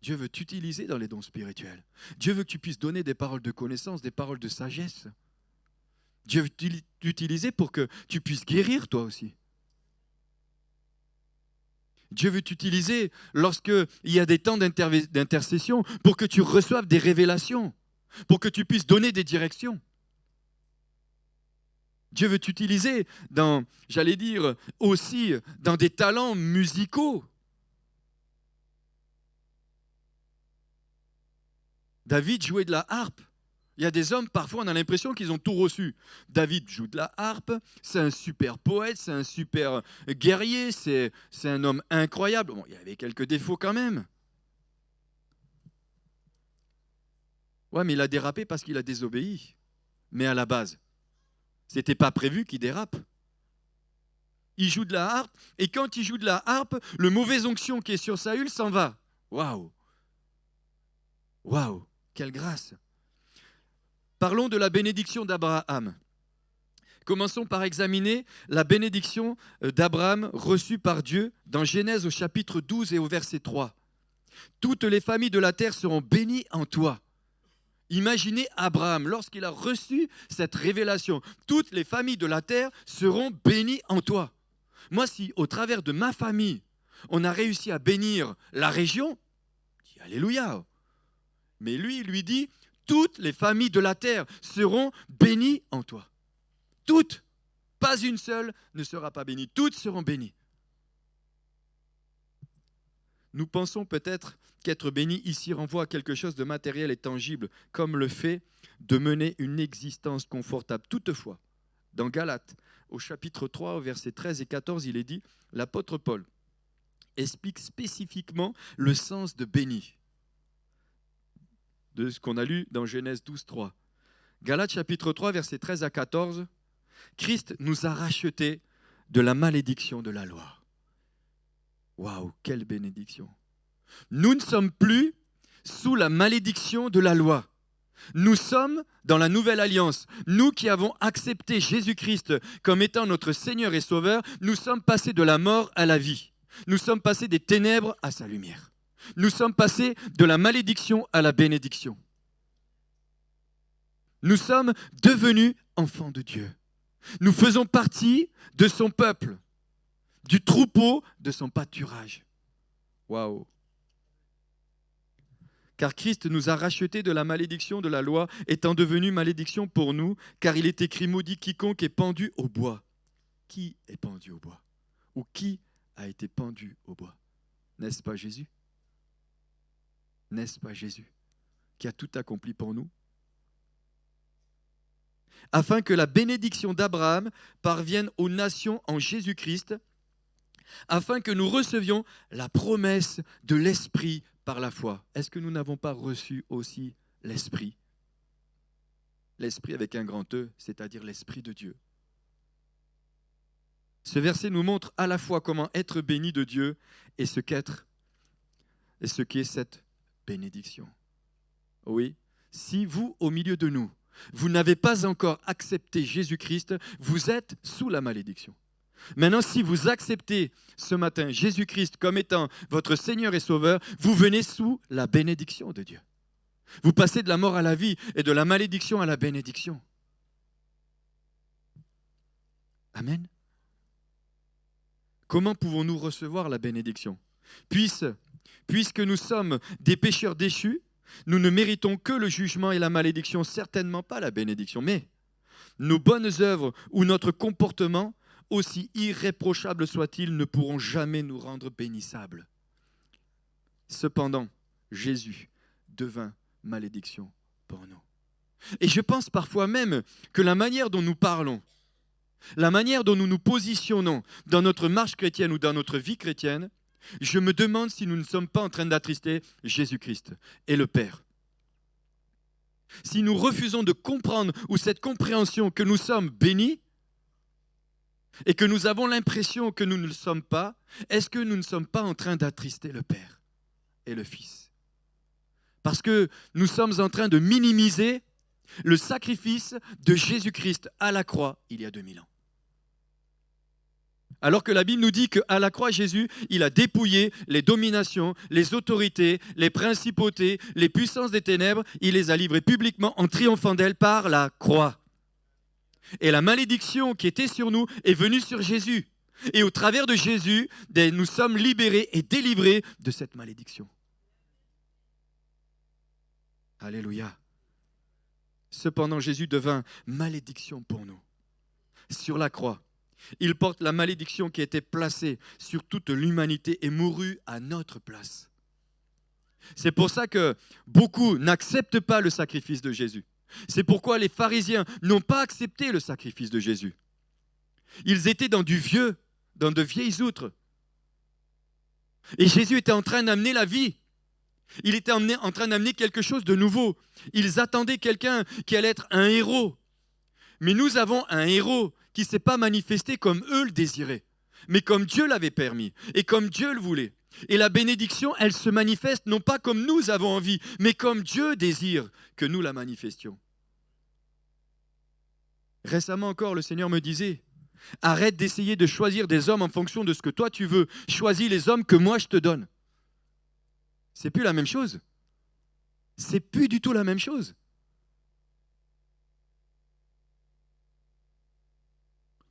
Dieu veut t'utiliser dans les dons spirituels. Dieu veut que tu puisses donner des paroles de connaissance, des paroles de sagesse. Dieu veut t'utiliser pour que tu puisses guérir toi aussi. Dieu veut t'utiliser lorsqu'il y a des temps d'intercession pour que tu reçoives des révélations, pour que tu puisses donner des directions. Dieu veut t'utiliser dans, j'allais dire, aussi dans des talents musicaux. David jouait de la harpe. Il y a des hommes, parfois, on a l'impression qu'ils ont tout reçu. David joue de la harpe, c'est un super poète, c'est un super guerrier, c'est un homme incroyable. Bon, il y avait quelques défauts quand même. Ouais, mais il a dérapé parce qu'il a désobéi. Mais à la base, ce n'était pas prévu qu'il dérape. Il joue de la harpe, et quand il joue de la harpe, le mauvaise onction qui est sur Saül s'en va. Waouh! Waouh! Quelle grâce! Parlons de la bénédiction d'Abraham. Commençons par examiner la bénédiction d'Abraham reçue par Dieu dans Genèse au chapitre 12 et au verset 3. Toutes les familles de la terre seront bénies en toi. Imaginez Abraham, lorsqu'il a reçu cette révélation, toutes les familles de la terre seront bénies en toi. Moi, si au travers de ma famille, on a réussi à bénir la région, je dis Alléluia. Mais lui, il lui dit, toutes les familles de la terre seront bénies en toi. Toutes, pas une seule ne sera pas bénie, toutes seront bénies. Nous pensons peut-être qu'être béni ici renvoie à quelque chose de matériel et tangible, comme le fait de mener une existence confortable. Toutefois, dans Galates, au chapitre 3, au versets 13 et 14, il est dit, l'apôtre Paul explique spécifiquement le sens de béni, de ce qu'on a lu dans Genèse 12, 3. Galates chapitre 3, versets 13 à 14, Christ nous a rachetés de la malédiction de la loi. Waouh, quelle bénédiction! Nous ne sommes plus sous la malédiction de la loi. Nous sommes dans la nouvelle alliance. Nous qui avons accepté Jésus-Christ comme étant notre Seigneur et Sauveur, nous sommes passés de la mort à la vie. Nous sommes passés des ténèbres à sa lumière. Nous sommes passés de la malédiction à la bénédiction. Nous sommes devenus enfants de Dieu. Nous faisons partie de son peuple, du troupeau de son pâturage. Waouh! Car Christ nous a rachetés de la malédiction de la loi, étant devenu malédiction pour nous, car il est écrit maudit quiconque est pendu au bois. Qui est pendu au bois? Ou qui a été pendu au bois? N'est-ce pas Jésus? N'est-ce pas Jésus qui a tout accompli pour nous? Afin que la bénédiction d'Abraham parvienne aux nations en Jésus-Christ, afin que nous recevions la promesse de l'Esprit par la foi. Est-ce que nous n'avons pas reçu aussi l'Esprit? L'Esprit avec un grand E, c'est-à-dire l'Esprit de Dieu. Ce verset nous montre à la fois comment être béni de Dieu et ce qu'est cette bénédiction. Oui, si vous, au milieu de nous, vous n'avez pas encore accepté Jésus-Christ, vous êtes sous la malédiction. Maintenant, si vous acceptez ce matin Jésus-Christ comme étant votre Seigneur et Sauveur, vous venez sous la bénédiction de Dieu. Vous passez de la mort à la vie et de la malédiction à la bénédiction. Amen. Comment pouvons-nous recevoir la bénédiction? Puisque nous sommes des pécheurs déchus, nous ne méritons que le jugement et la malédiction, certainement pas la bénédiction. Mais nos bonnes œuvres ou notre comportement, aussi irréprochables soient-ils, ne pourront jamais nous rendre bénissables. Cependant, Jésus devint malédiction pour nous. Et je pense parfois même que la manière dont nous parlons, la manière dont nous nous positionnons dans notre marche chrétienne ou dans notre vie chrétienne, je me demande si nous ne sommes pas en train d'attrister Jésus-Christ et le Père. Si nous refusons de comprendre ou cette compréhension que nous sommes bénis, et que nous avons l'impression que nous ne le sommes pas, est-ce que nous ne sommes pas en train d'attrister le Père et le Fils? Parce que nous sommes en train de minimiser le sacrifice de Jésus-Christ à la croix il y a 2000 ans. Alors que la Bible nous dit qu'à la croix, Jésus, il a dépouillé les dominations, les autorités, les principautés, les puissances des ténèbres, il les a livrées publiquement en triomphant d'elles par la croix. Et la malédiction qui était sur nous est venue sur Jésus. Et au travers de Jésus, nous sommes libérés et délivrés de cette malédiction. Alléluia. Cependant, Jésus devint malédiction pour nous. Sur la croix, il porte la malédiction qui était placée sur toute l'humanité et mourut à notre place. C'est pour ça que beaucoup n'acceptent pas le sacrifice de Jésus. C'est pourquoi les pharisiens n'ont pas accepté le sacrifice de Jésus. Ils étaient dans de vieilles outres. Et Jésus était en train d'amener la vie. Il était en train d'amener quelque chose de nouveau. Ils attendaient quelqu'un qui allait être un héros. Mais nous avons un héros qui ne s'est pas manifesté comme eux le désiraient, mais comme Dieu l'avait permis et comme Dieu le voulait. Et la bénédiction, elle se manifeste non pas comme nous avons envie, mais comme Dieu désire que nous la manifestions. Récemment encore, le Seigneur me disait, arrête d'essayer de choisir des hommes en fonction de ce que toi tu veux. Choisis les hommes que moi je te donne. C'est plus la même chose. C'est plus du tout la même chose.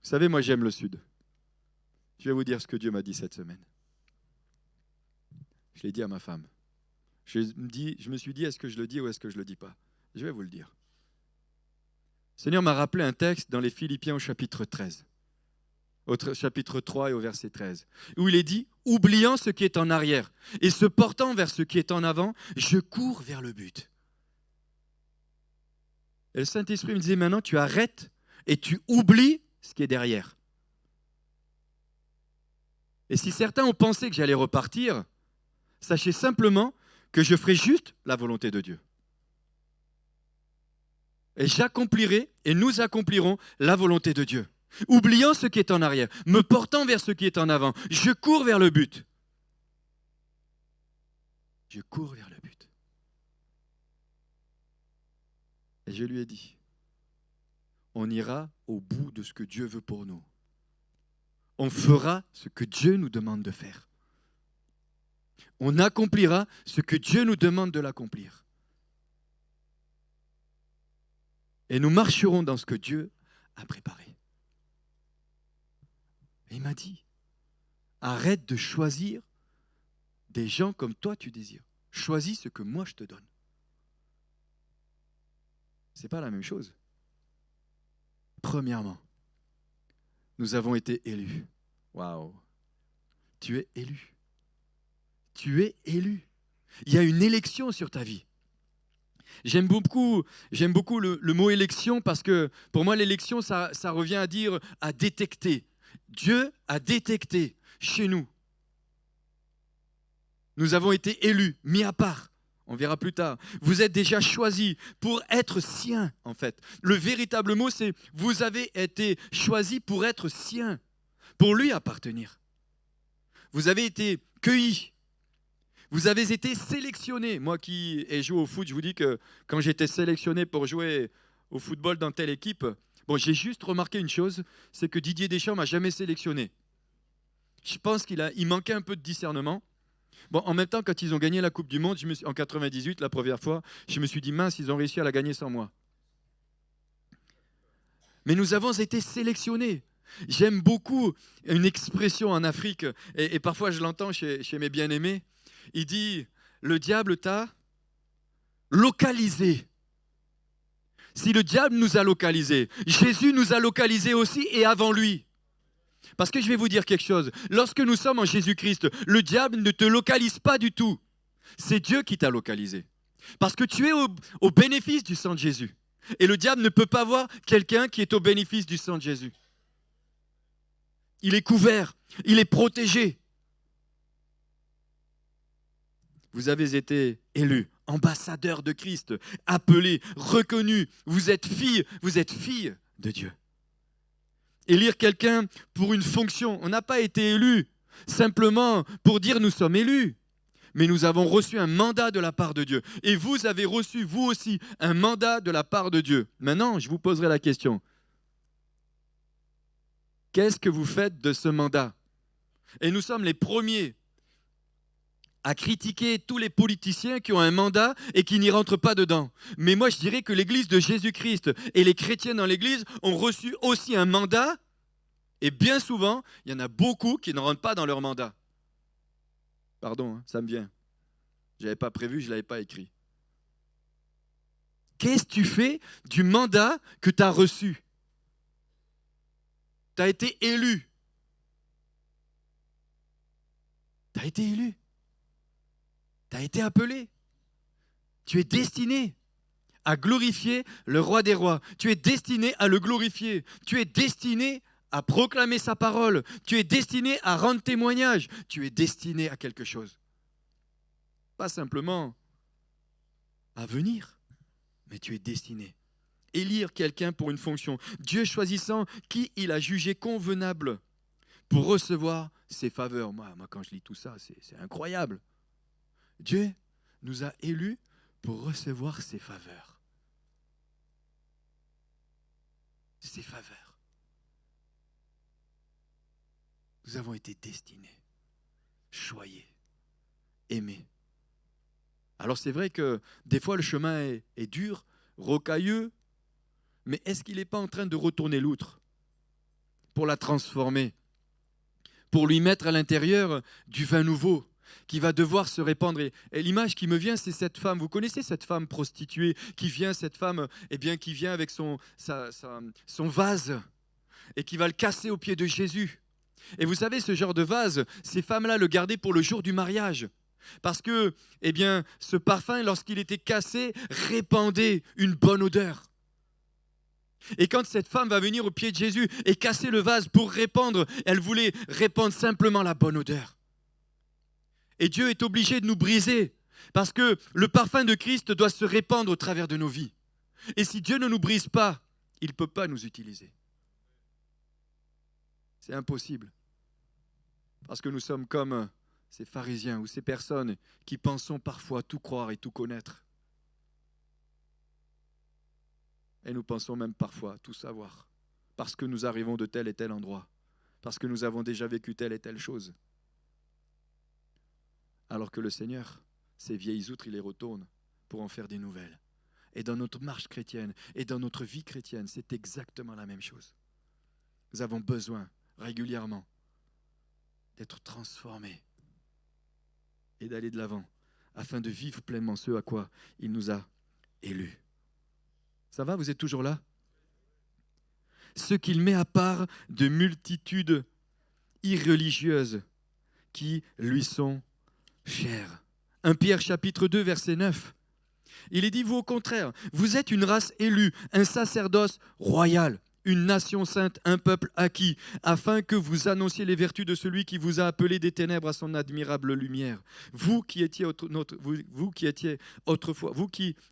Vous savez, moi j'aime le Sud. Je vais vous dire ce que Dieu m'a dit cette semaine. Je l'ai dit à ma femme. Je me suis dit, est-ce que je le dis ou est-ce que je ne le dis pas? Je vais vous le dire. Le Seigneur m'a rappelé un texte dans les Philippiens au chapitre 13, au chapitre 3 et au verset 13, où il est dit, oubliant ce qui est en arrière et se portant vers ce qui est en avant, je cours vers le but. Et le Saint-Esprit me disait, maintenant tu arrêtes et tu oublies ce qui est derrière. Et si certains ont pensé que j'allais repartir, sachez simplement que je ferai juste la volonté de Dieu. Et j'accomplirai et nous accomplirons la volonté de Dieu. Oubliant ce qui est en arrière, me portant vers ce qui est en avant, je cours vers le but. Je cours vers le but. Et je lui ai dit, on ira au bout de ce que Dieu veut pour nous. On fera ce que Dieu nous demande de faire. On accomplira ce que Dieu nous demande de l'accomplir. Et nous marcherons dans ce que Dieu a préparé. Et il m'a dit, arrête de choisir des gens comme toi tu désires. Choisis ce que moi je te donne. Ce n'est pas la même chose. Premièrement, nous avons été élus. Waouh! Tu es élu. Tu es élu. Il y a une élection sur ta vie. J'aime beaucoup le mot élection parce que pour moi l'élection ça revient à dire à détecter. Dieu a détecté chez nous. Nous avons été élus, mis à part. On verra plus tard. Vous êtes déjà choisis pour être siens, en fait. Le véritable mot, c'est vous avez été choisis pour être siens, pour lui appartenir. Vous avez été cueillis. Vous avez été sélectionnés. Moi qui ai joué au foot, je vous dis que quand j'étais sélectionné pour jouer au football dans telle équipe, j'ai juste remarqué une chose, c'est que Didier Deschamps ne m'a jamais sélectionné. Je pense qu'il manquait un peu de discernement. En même temps, quand ils ont gagné la Coupe du Monde, en 98, la première fois, je me suis dit, mince, ils ont réussi à la gagner sans moi. Mais nous avons été sélectionnés. J'aime beaucoup une expression en Afrique, et parfois je l'entends chez mes bien-aimés. Il dit, le diable t'a localisé. Si le diable nous a localisés, Jésus nous a localisés aussi et avant lui. Parce que je vais vous dire quelque chose. Lorsque nous sommes en Jésus-Christ, le diable ne te localise pas du tout. C'est Dieu qui t'a localisé. Parce que tu es au bénéfice du sang de Jésus. Et le diable ne peut pas voir quelqu'un qui est au bénéfice du sang de Jésus. Il est couvert, il est protégé. Vous avez été élus, ambassadeurs de Christ, appelés, reconnus. Vous êtes filles de Dieu. Élire quelqu'un pour une fonction. On n'a pas été élu simplement pour dire nous sommes élus. Mais nous avons reçu un mandat de la part de Dieu. Et vous avez reçu, vous aussi, un mandat de la part de Dieu. Maintenant, je vous poserai la question. Qu'est-ce que vous faites de ce mandat? Et nous sommes les premiers à critiquer tous les politiciens qui ont un mandat et qui n'y rentrent pas dedans. Mais moi, je dirais que l'Église de Jésus-Christ et les chrétiens dans l'Église ont reçu aussi un mandat. Et bien souvent, il y en a beaucoup qui ne rentrent pas dans leur mandat. Pardon, hein, ça me vient. Je n'avais pas prévu, je ne l'avais pas écrit. Qu'est-ce que tu fais du mandat que tu as reçu? Tu as été élu. Tu as été élu. Tu as été appelé. Tu es destiné à glorifier le roi des rois. Tu es destiné à le glorifier. Tu es destiné à proclamer sa parole. Tu es destiné à rendre témoignage. Tu es destiné à quelque chose. Pas simplement à venir, mais tu es destiné. Élire quelqu'un pour une fonction. Dieu choisissant qui il a jugé convenable pour recevoir ses faveurs. Moi quand je lis tout ça, c'est incroyable. Dieu nous a élus pour recevoir ses faveurs. Ses faveurs. Nous avons été destinés, choyés, aimés. Alors c'est vrai que des fois le chemin est dur, rocailleux, mais est-ce qu'il n'est pas en train de retourner l'outre pour la transformer, pour lui mettre à l'intérieur du vin nouveau qui va devoir se répandre? Et l'image qui me vient, c'est cette femme. Vous connaissez cette femme prostituée qui vient, cette femme, qui vient avec son vase et qui va le casser aux pieds de Jésus. Et vous savez, ce genre de vase, ces femmes-là le gardaient pour le jour du mariage. Parce que, ce parfum, lorsqu'il était cassé, répandait une bonne odeur. Et quand cette femme va venir au pied de Jésus et casser le vase pour répandre, elle voulait répandre simplement la bonne odeur. Et Dieu est obligé de nous briser, parce que le parfum de Christ doit se répandre au travers de nos vies. Et si Dieu ne nous brise pas, il ne peut pas nous utiliser. C'est impossible. Parce que nous sommes comme ces pharisiens ou ces personnes qui pensons parfois tout croire et tout connaître. Et nous pensons même parfois tout savoir, parce que nous arrivons de tel et tel endroit, parce que nous avons déjà vécu telle et telle chose. Alors que le Seigneur, ces vieilles outres, il les retourne pour en faire des nouvelles. Et dans notre marche chrétienne et dans notre vie chrétienne, c'est exactement la même chose. Nous avons besoin régulièrement d'être transformés et d'aller de l'avant afin de vivre pleinement ce à quoi il nous a élus. Ça va, vous êtes toujours là? Ce qu'il met à part de multitudes irreligieuses qui lui sont chères. 1 Pierre chapitre 2 verset 9. Il est dit, vous au contraire, vous êtes une race élue, un sacerdoce royal, une nation sainte, un peuple acquis, afin que vous annonciez les vertus de celui qui vous a appelé des ténèbres à son admirable lumière. Vous qui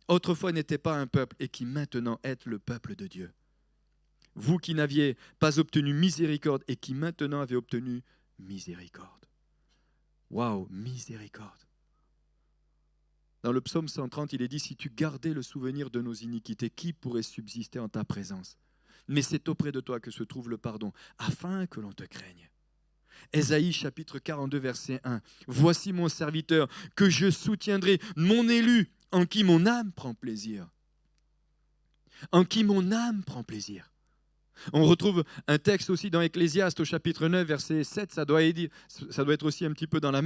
autrefois n'étiez pas un peuple et qui maintenant êtes le peuple de Dieu. Vous qui n'aviez pas obtenu miséricorde et qui maintenant avez obtenu miséricorde. Waouh, miséricorde. Dans le psaume 130, il est dit, si tu gardais le souvenir de nos iniquités, qui pourrait subsister en ta présence? Mais c'est auprès de toi que se trouve le pardon, afin que l'on te craigne. Ésaïe chapitre 42, verset 1. Voici mon serviteur, que je soutiendrai, mon élu, en qui mon âme prend plaisir. En qui mon âme prend plaisir. On retrouve un texte aussi dans Ecclésiaste au chapitre 9, verset 7, ça doit être aussi un petit peu dans la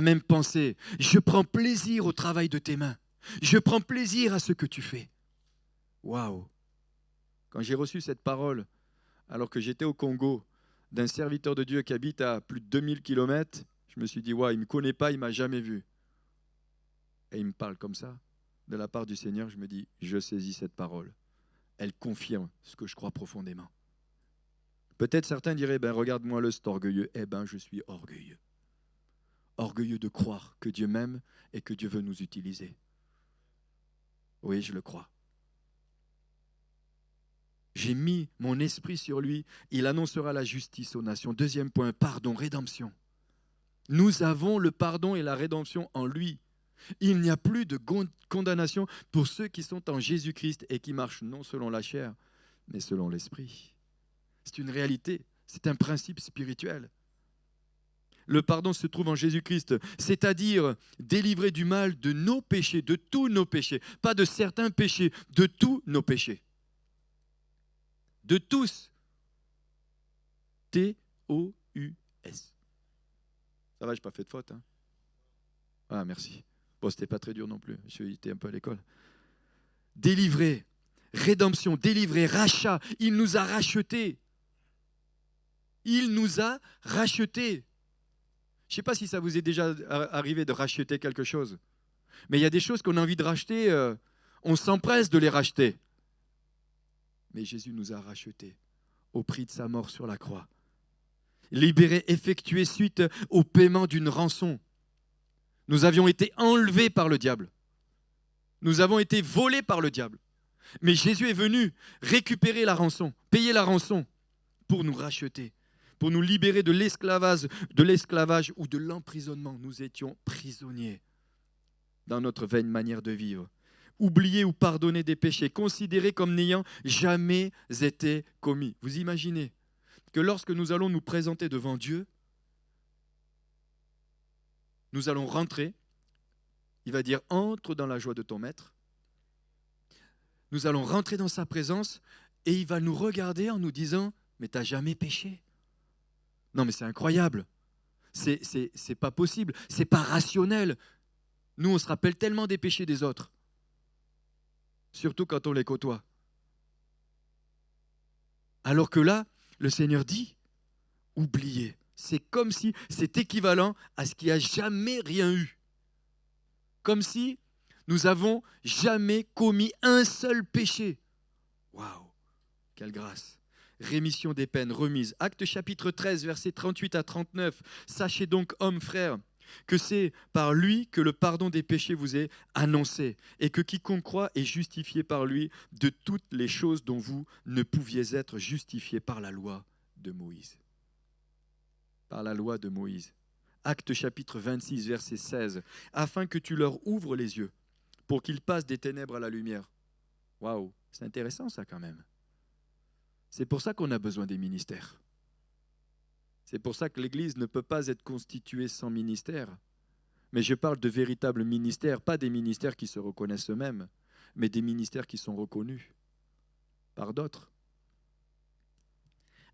même pensée. Je prends plaisir au travail de tes mains. Je prends plaisir à ce que tu fais. Waouh! Quand j'ai reçu cette parole, alors que j'étais au Congo, d'un serviteur de Dieu qui habite à plus de 2000 km, je me suis dit, waouh, il ne me connaît pas, il ne m'a jamais vu. Et il me parle comme ça, de la part du Seigneur, je me dis, je saisis cette parole. Elle confirme ce que je crois profondément. Peut-être certains diraient, regarde-moi le, c'est orgueilleux. Je suis orgueilleux. Orgueilleux de croire que Dieu m'aime et que Dieu veut nous utiliser. Oui, je le crois. J'ai mis mon esprit sur lui. Il annoncera la justice aux nations. Deuxième point, pardon, rédemption. Nous avons le pardon et la rédemption en lui. Il n'y a plus de condamnation pour ceux qui sont en Jésus-Christ et qui marchent non selon la chair, mais selon l'esprit. C'est une réalité, c'est un principe spirituel. Le pardon se trouve en Jésus-Christ, c'est-à-dire délivré du mal de nos péchés, de tous nos péchés, pas de certains péchés, de tous nos péchés. De tous. T-O-U-S. Ça va, je n'ai pas fait de faute. Hein? Ah, merci. Bon, c'était pas très dur non plus. J'étais un peu à l'école. Délivré, rédemption, délivré, rachat. Il nous a rachetés. Il nous a rachetés. Je ne sais pas si ça vous est déjà arrivé de racheter quelque chose. Mais il y a des choses qu'on a envie de racheter, on s'empresse de les racheter. Mais Jésus nous a rachetés au prix de sa mort sur la croix. Libérés, effectués suite au paiement d'une rançon. Nous avions été enlevés par le diable. Nous avons été volés par le diable. Mais Jésus est venu récupérer la rançon, payer la rançon pour nous racheter, pour nous libérer de l'esclavage ou de l'emprisonnement. Nous étions prisonniers dans notre vaine manière de vivre. Oubliés ou pardonnés des péchés, considérés comme n'ayant jamais été commis. Vous imaginez que lorsque nous allons nous présenter devant Dieu, nous allons rentrer, il va dire « entre dans la joie de ton maître ». Nous allons rentrer dans sa présence et il va nous regarder en nous disant « mais tu n'as jamais péché ». Non mais c'est incroyable, c'est pas possible, c'est pas rationnel. Nous on se rappelle tellement des péchés des autres, surtout quand on les côtoie. Alors que là, le Seigneur dit « oubliez ». C'est comme si c'est équivalent à ce qui n'a jamais rien eu. Comme si nous avons jamais commis un seul péché. Waouh, quelle grâce. Rémission des peines, remise. Actes chapitre 13, versets 38 à 39. Sachez donc, hommes, frères, que c'est par lui que le pardon des péchés vous est annoncé et que quiconque croit est justifié par lui de toutes les choses dont vous ne pouviez être justifiés par la loi de Moïse. Par la loi de Moïse. Actes chapitre 26, verset 16. Afin que tu leur ouvres les yeux pour qu'ils passent des ténèbres à la lumière. Waouh, c'est intéressant ça quand même. C'est pour ça qu'on a besoin des ministères. C'est pour ça que l'Église ne peut pas être constituée sans ministère. Mais je parle de véritables ministères, pas des ministères qui se reconnaissent eux-mêmes, mais des ministères qui sont reconnus par d'autres.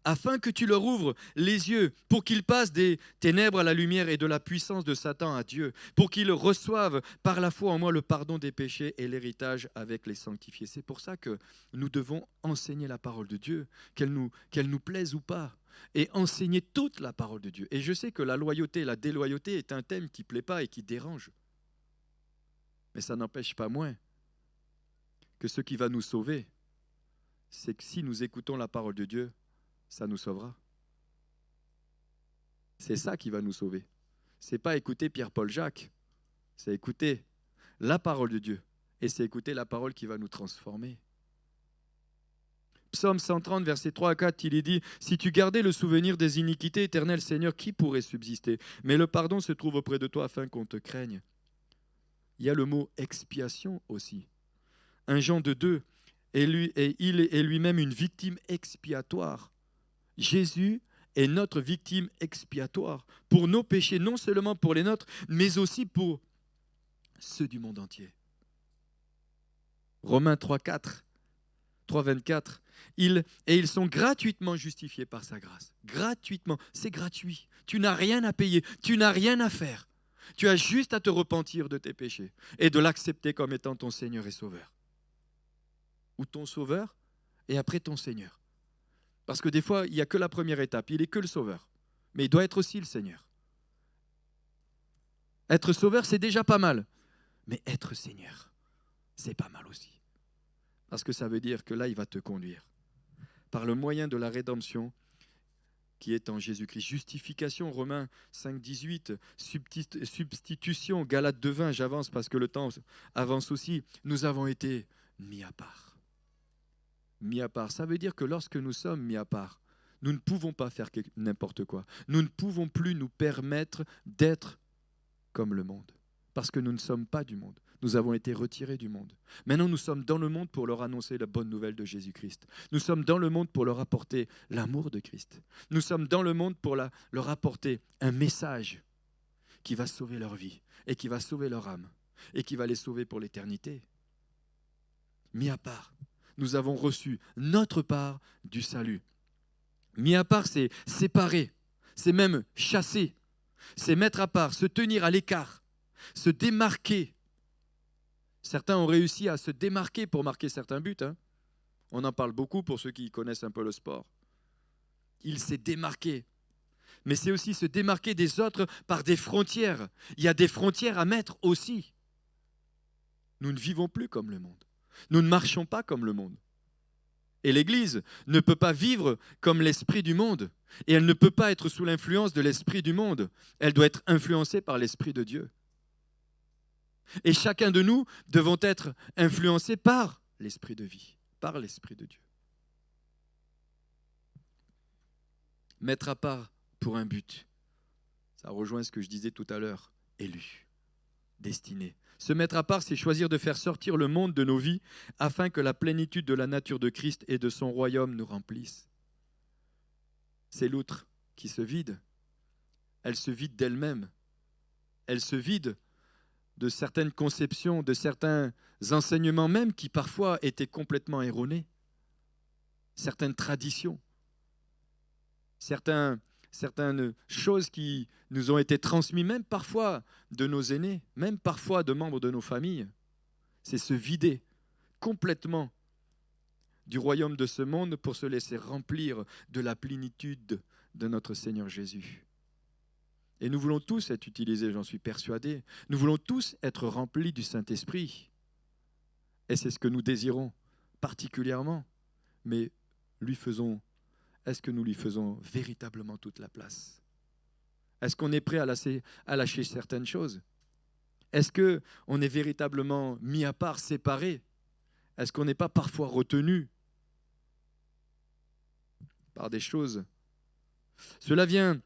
Afin que tu leur ouvres les yeux pour qu'ils passent des ténèbres à la lumière et de la puissance de Satan à Dieu, pour qu'ils reçoivent par la foi en moi le pardon des péchés et l'héritage avec les sanctifiés. C'est pour ça que nous devons enseigner la parole de Dieu, qu'elle nous plaise ou pas, et enseigner toute la parole de Dieu. Et je sais que la loyauté et la déloyauté est un thème qui ne plaît pas et qui dérange. Mais ça n'empêche pas moins que ce qui va nous sauver, c'est que si nous écoutons la parole de Dieu, ça nous sauvera. C'est ça qui va nous sauver. Ce n'est pas écouter Pierre-Paul Jacques, c'est écouter la parole de Dieu. Et c'est écouter la parole qui va nous transformer. Psaume 130, versets 3 à 4, il est dit « Si tu gardais le souvenir des iniquités, éternel Seigneur, qui pourrait subsister? Mais le pardon se trouve auprès de toi afin qu'on te craigne. » Il y a le mot expiation aussi. 1 Jean 2, il est lui-même une victime expiatoire. Jésus est notre victime expiatoire pour nos péchés, non seulement pour les nôtres, mais aussi pour ceux du monde entier. Romains 3:24, ils sont gratuitement justifiés par sa grâce. Gratuitement, c'est gratuit. Tu n'as rien à payer, tu n'as rien à faire. Tu as juste à te repentir de tes péchés et de l'accepter comme étant ton Seigneur et Sauveur. Ou ton Sauveur et après ton Seigneur. Parce que des fois, il n'y a que la première étape. Il n'est que le Sauveur. Mais il doit être aussi le Seigneur. Être Sauveur, c'est déjà pas mal. Mais être Seigneur, c'est pas mal aussi. Parce que ça veut dire que là, il va te conduire. Par le moyen de la rédemption qui est en Jésus-Christ. Justification, Romains 5:18. Substitution, Galates 2:20. J'avance parce que le temps avance aussi. Nous avons été mis à part. mis à part. Ça veut dire que lorsque nous sommes mis à part, nous ne pouvons pas faire n'importe quoi. Nous ne pouvons plus nous permettre d'être comme le monde, parce que nous ne sommes pas du monde. Nous avons été retirés du monde. Maintenant, nous sommes dans le monde pour leur annoncer la bonne nouvelle de Jésus-Christ. Nous sommes dans le monde pour leur apporter l'amour de Christ. Nous sommes dans le monde pour leur apporter un message qui va sauver leur vie et qui va sauver leur âme et qui va les sauver pour l'éternité. Mis à part, nous avons reçu notre part du salut. Mis à part, c'est séparer, c'est même chasser, c'est mettre à part, se tenir à l'écart, se démarquer. Certains ont réussi à se démarquer pour marquer certains buts. On en parle beaucoup pour ceux qui connaissent un peu le sport. Il s'est démarqué. Mais c'est aussi se démarquer des autres par des frontières. Il y a des frontières à mettre aussi. Nous ne vivons plus comme le monde. Nous ne marchons pas comme le monde. Et l'Église ne peut pas vivre comme l'esprit du monde. Et elle ne peut pas être sous l'influence de l'esprit du monde. Elle doit être influencée par l'esprit de Dieu. Et chacun de nous devons être influencés par l'esprit de vie, par l'esprit de Dieu. Mettre à part pour un but. Ça rejoint ce que je disais tout à l'heure. Élu, destiné. Se mettre à part, c'est choisir de faire sortir le monde de nos vies afin que la plénitude de la nature de Christ et de son royaume nous remplisse. C'est l'outre qui se vide. Elle se vide d'elle-même. Elle se vide de certaines conceptions, de certains enseignements même qui parfois étaient complètement erronés. Certaines traditions. Certaines choses qui nous ont été transmises, même parfois de nos aînés, même parfois de membres de nos familles. C'est se vider complètement du royaume de ce monde pour se laisser remplir de la plénitude de notre Seigneur Jésus. Et nous voulons tous être utilisés, j'en suis persuadé. Nous voulons tous être remplis du Saint-Esprit. Et c'est ce que nous désirons particulièrement. Mais est-ce que nous lui faisons véritablement toute la place? Est-ce qu'on est prêt à lâcher certaines choses? Est-ce qu'on est véritablement mis à part, séparé? Est-ce qu'on n'est pas parfois retenu par des choses? Cela vient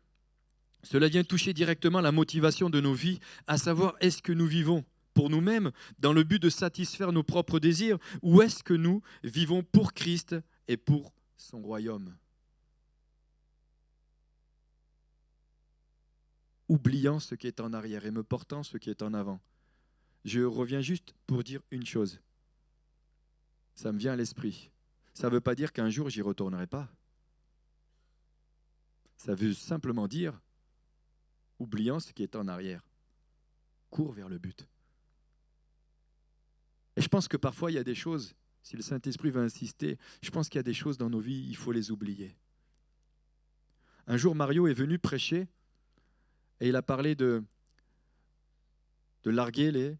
toucher directement la motivation de nos vies, à savoir, est-ce que nous vivons pour nous-mêmes dans le but de satisfaire nos propres désirs, ou est-ce que nous vivons pour Christ et pour son royaume? Oubliant ce qui est en arrière et me portant ce qui est en avant. Je reviens juste pour dire une chose. Ça me vient à l'esprit. Ça ne veut pas dire qu'un jour j'y retournerai pas. Ça veut simplement dire, oubliant ce qui est en arrière, cours vers le but. Et je pense que parfois il y a des choses, si le Saint-Esprit veut insister, je pense qu'il y a des choses dans nos vies, il faut les oublier. Un jour, Mario est venu prêcher et il a parlé de larguer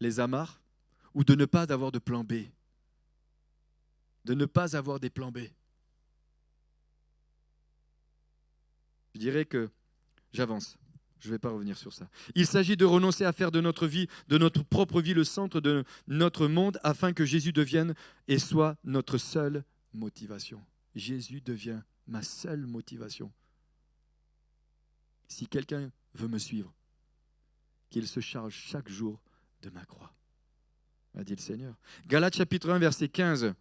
les amarres ou de ne pas avoir de plan B. De ne pas avoir des plans B. Je dirais que j'avance. Je ne vais pas revenir sur ça. Il s'agit de renoncer à faire de notre vie, de notre propre vie, le centre de notre monde, afin que Jésus devienne et soit notre seule motivation. Jésus devient ma seule motivation. Si quelqu'un veut me suivre, qu'il se charge chaque jour de ma croix, a dit le Seigneur. Galates chapitre 1, verset 15.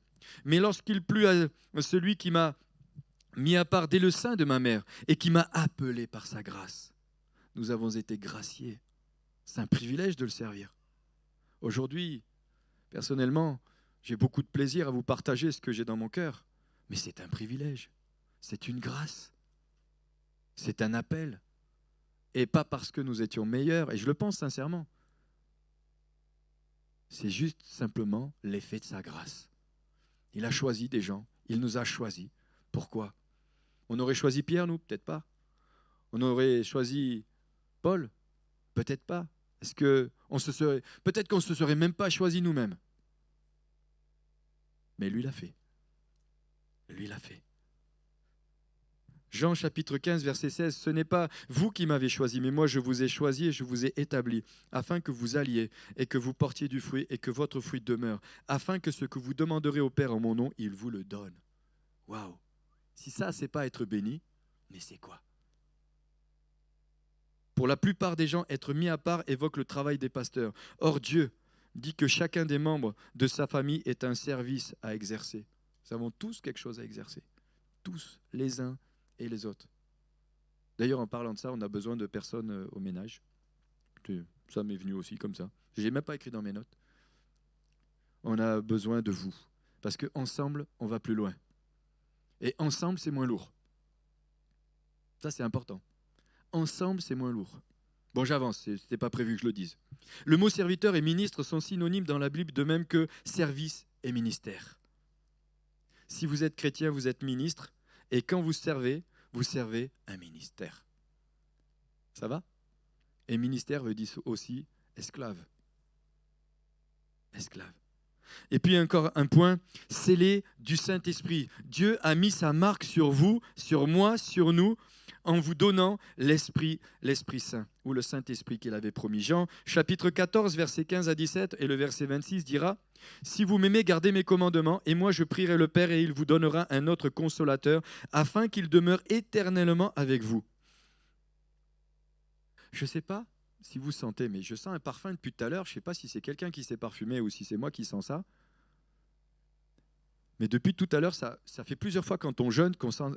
Mais lorsqu'il plut à celui qui m'a mis à part dès le sein de ma mère et qui m'a appelé par sa grâce, nous avons été graciés. C'est un privilège de le servir. Aujourd'hui, personnellement, j'ai beaucoup de plaisir à vous partager ce que j'ai dans mon cœur, mais c'est un privilège, c'est une grâce, c'est un appel. Et pas parce que nous étions meilleurs, et je le pense sincèrement. C'est juste simplement l'effet de sa grâce. Il a choisi des gens, il nous a choisis. Pourquoi? On aurait choisi Pierre, nous? Peut-être pas. On aurait choisi Paul? Peut-être pas. Peut-être qu'on ne se serait même pas choisi nous-mêmes. Mais lui l'a fait. Lui l'a fait. Jean chapitre 15, verset 16, « Ce n'est pas vous qui m'avez choisi, mais moi je vous ai choisi et je vous ai établi, afin que vous alliez et que vous portiez du fruit et que votre fruit demeure, afin que ce que vous demanderez au Père en mon nom, il vous le donne. » Waouh! Si ça, c'est pas être béni, mais c'est quoi? Pour la plupart des gens, être mis à part évoque le travail des pasteurs. Or, Dieu dit que chacun des membres de sa famille est un service à exercer. Nous avons tous quelque chose à exercer. Tous, les uns et les autres. D'ailleurs, en parlant de ça, on a besoin de personnes au ménage. Ça m'est venu aussi comme ça. Je n'ai même pas écrit dans mes notes. On a besoin de vous. Parce qu'ensemble, on va plus loin. Et ensemble, c'est moins lourd. Ça, c'est important. Ensemble, c'est moins lourd. Bon, j'avance, ce n'était pas prévu que je le dise. Le mot serviteur et ministre sont synonymes dans la Bible, de même que service et ministère. Si vous êtes chrétien, vous êtes ministre, et quand vous servez un ministère. Ça va? Et ministère veut dire aussi esclave. Esclave. Et puis encore un point, scellé du Saint-Esprit. Dieu a mis sa marque sur vous, sur moi, sur nous, en vous donnant l'Esprit Saint, ou le Saint-Esprit qu'il avait promis. Jean, chapitre 14, versets 15 à 17, et le verset 26 dira, « Si vous m'aimez, gardez mes commandements, et moi je prierai le Père, et il vous donnera un autre consolateur, afin qu'il demeure éternellement avec vous. » Je ne sais pas si vous sentez, mais je sens un parfum depuis tout à l'heure. Je ne sais pas si c'est quelqu'un qui s'est parfumé ou si c'est moi qui sens ça. Mais depuis tout à l'heure, ça fait plusieurs fois quand on jeûne qu'on sent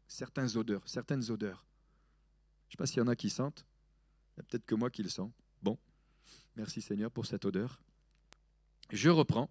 certaines odeurs. Je ne sais pas s'il y en a qui sentent. Il y a peut-être que moi qui le sens. Bon, merci Seigneur pour cette odeur. Je reprends.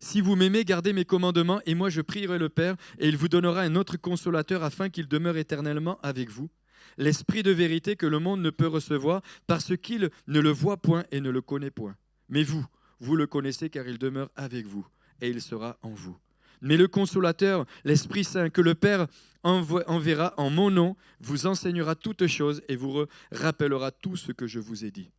Si vous m'aimez, gardez mes commandements, et moi je prierai le Père, et il vous donnera un autre consolateur afin qu'il demeure éternellement avec vous. L'esprit de vérité que le monde ne peut recevoir parce qu'il ne le voit point et ne le connaît point. Mais vous le connaissez car il demeure avec vous et il sera en vous. Mais le consolateur, l'Esprit Saint que le Père enverra en mon nom, vous enseignera toutes choses et vous rappellera tout ce que je vous ai dit.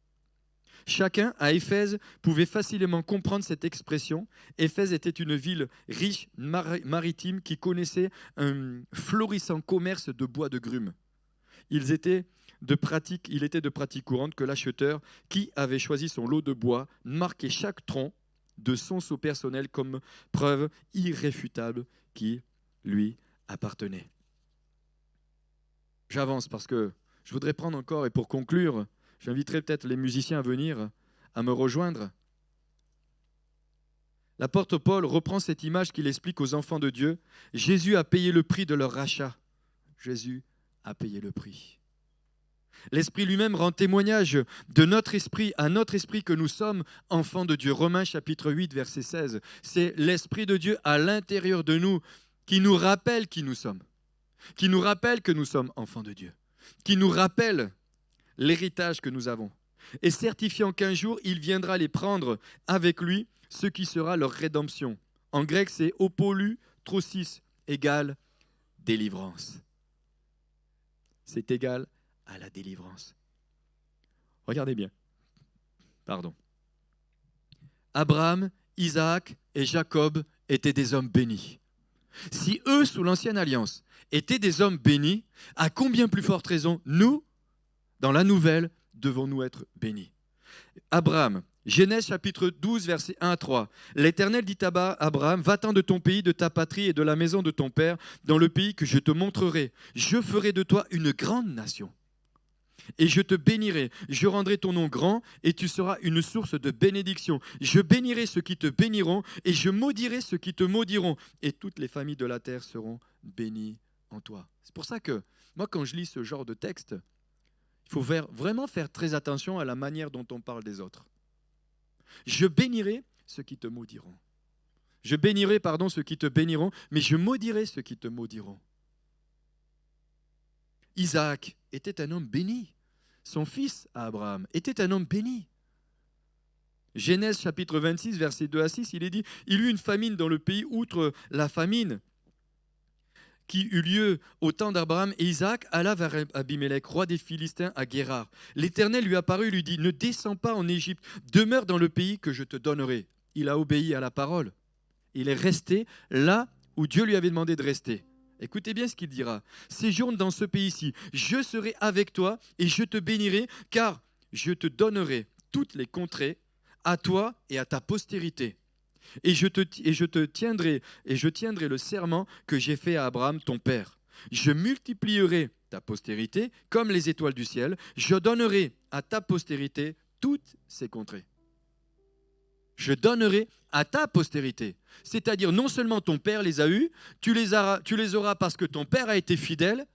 Chacun à Éphèse pouvait facilement comprendre cette expression. Éphèse était une ville riche, maritime, qui connaissait un florissant commerce de bois de grumes. Il était de pratique courante que l'acheteur, qui avait choisi son lot de bois, marquait chaque tronc de son seau personnel comme preuve irréfutable qui lui appartenait. J'avance parce que je voudrais prendre encore, et pour conclure, j'inviterai peut-être les musiciens à venir, à me rejoindre. L'apôtre Paul reprend cette image qu'il explique aux enfants de Dieu. Jésus a payé le prix de leur rachat. Jésus a payé le prix. L'Esprit lui-même rend témoignage de notre esprit, à notre esprit que nous sommes enfants de Dieu. Romains chapitre 8, verset 16. C'est l'Esprit de Dieu à l'intérieur de nous qui nous rappelle qui nous sommes, qui nous rappelle que nous sommes enfants de Dieu, qui nous rappelle l'héritage que nous avons. Et certifiant qu'un jour, il viendra les prendre avec lui, ce qui sera leur rédemption. En grec, c'est opolu, trosis, égale délivrance. C'est égal à la délivrance. Regardez bien. Pardon. Abraham, Isaac et Jacob étaient des hommes bénis. Si eux, sous l'ancienne alliance, étaient des hommes bénis, à combien plus forte raison, nous, dans la nouvelle, devons-nous être bénis? Abraham, Genèse chapitre 12, versets 1 à 3. L'Éternel dit à Abraham, va-t'en de ton pays, de ta patrie et de la maison de ton père, dans le pays que je te montrerai. Je ferai de toi une grande nation. Et je te bénirai, je rendrai ton nom grand, et tu seras une source de bénédiction. Je bénirai ceux qui te béniront, et je maudirai ceux qui te maudiront. Et toutes les familles de la terre seront bénies en toi. C'est pour ça que, moi, quand je lis ce genre de texte, il faut vraiment faire très attention à la manière dont on parle des autres. Je bénirai ceux qui te maudiront. Je bénirai, ceux qui te béniront, mais je maudirai ceux qui te maudiront. Isaac était un homme béni. Son fils, Abraham, était un homme béni. Genèse chapitre 26, versets 2 à 6, il est dit, il y eut une famine dans le pays, outre la famine qui eut lieu au temps d'Abraham, et Isaac alla vers Abimelech, roi des Philistins, à Guérar. L'Éternel lui apparut et lui dit, ne descends pas en Égypte, demeure dans le pays que je te donnerai. Il a obéi à la parole. Il est resté là où Dieu lui avait demandé de rester. Écoutez bien ce qu'il dira. Séjourne dans ce pays-ci. Je serai avec toi et je te bénirai, car je te donnerai toutes les contrées à toi et à ta postérité. Et je tiendrai le serment que j'ai fait à Abraham, ton père. Je multiplierai ta postérité comme les étoiles du ciel. Je donnerai à ta postérité toutes ces contrées. Je donnerai à ta postérité. C'est-à-dire, non seulement ton père les a eus, tu les auras parce que ton père a été fidèle,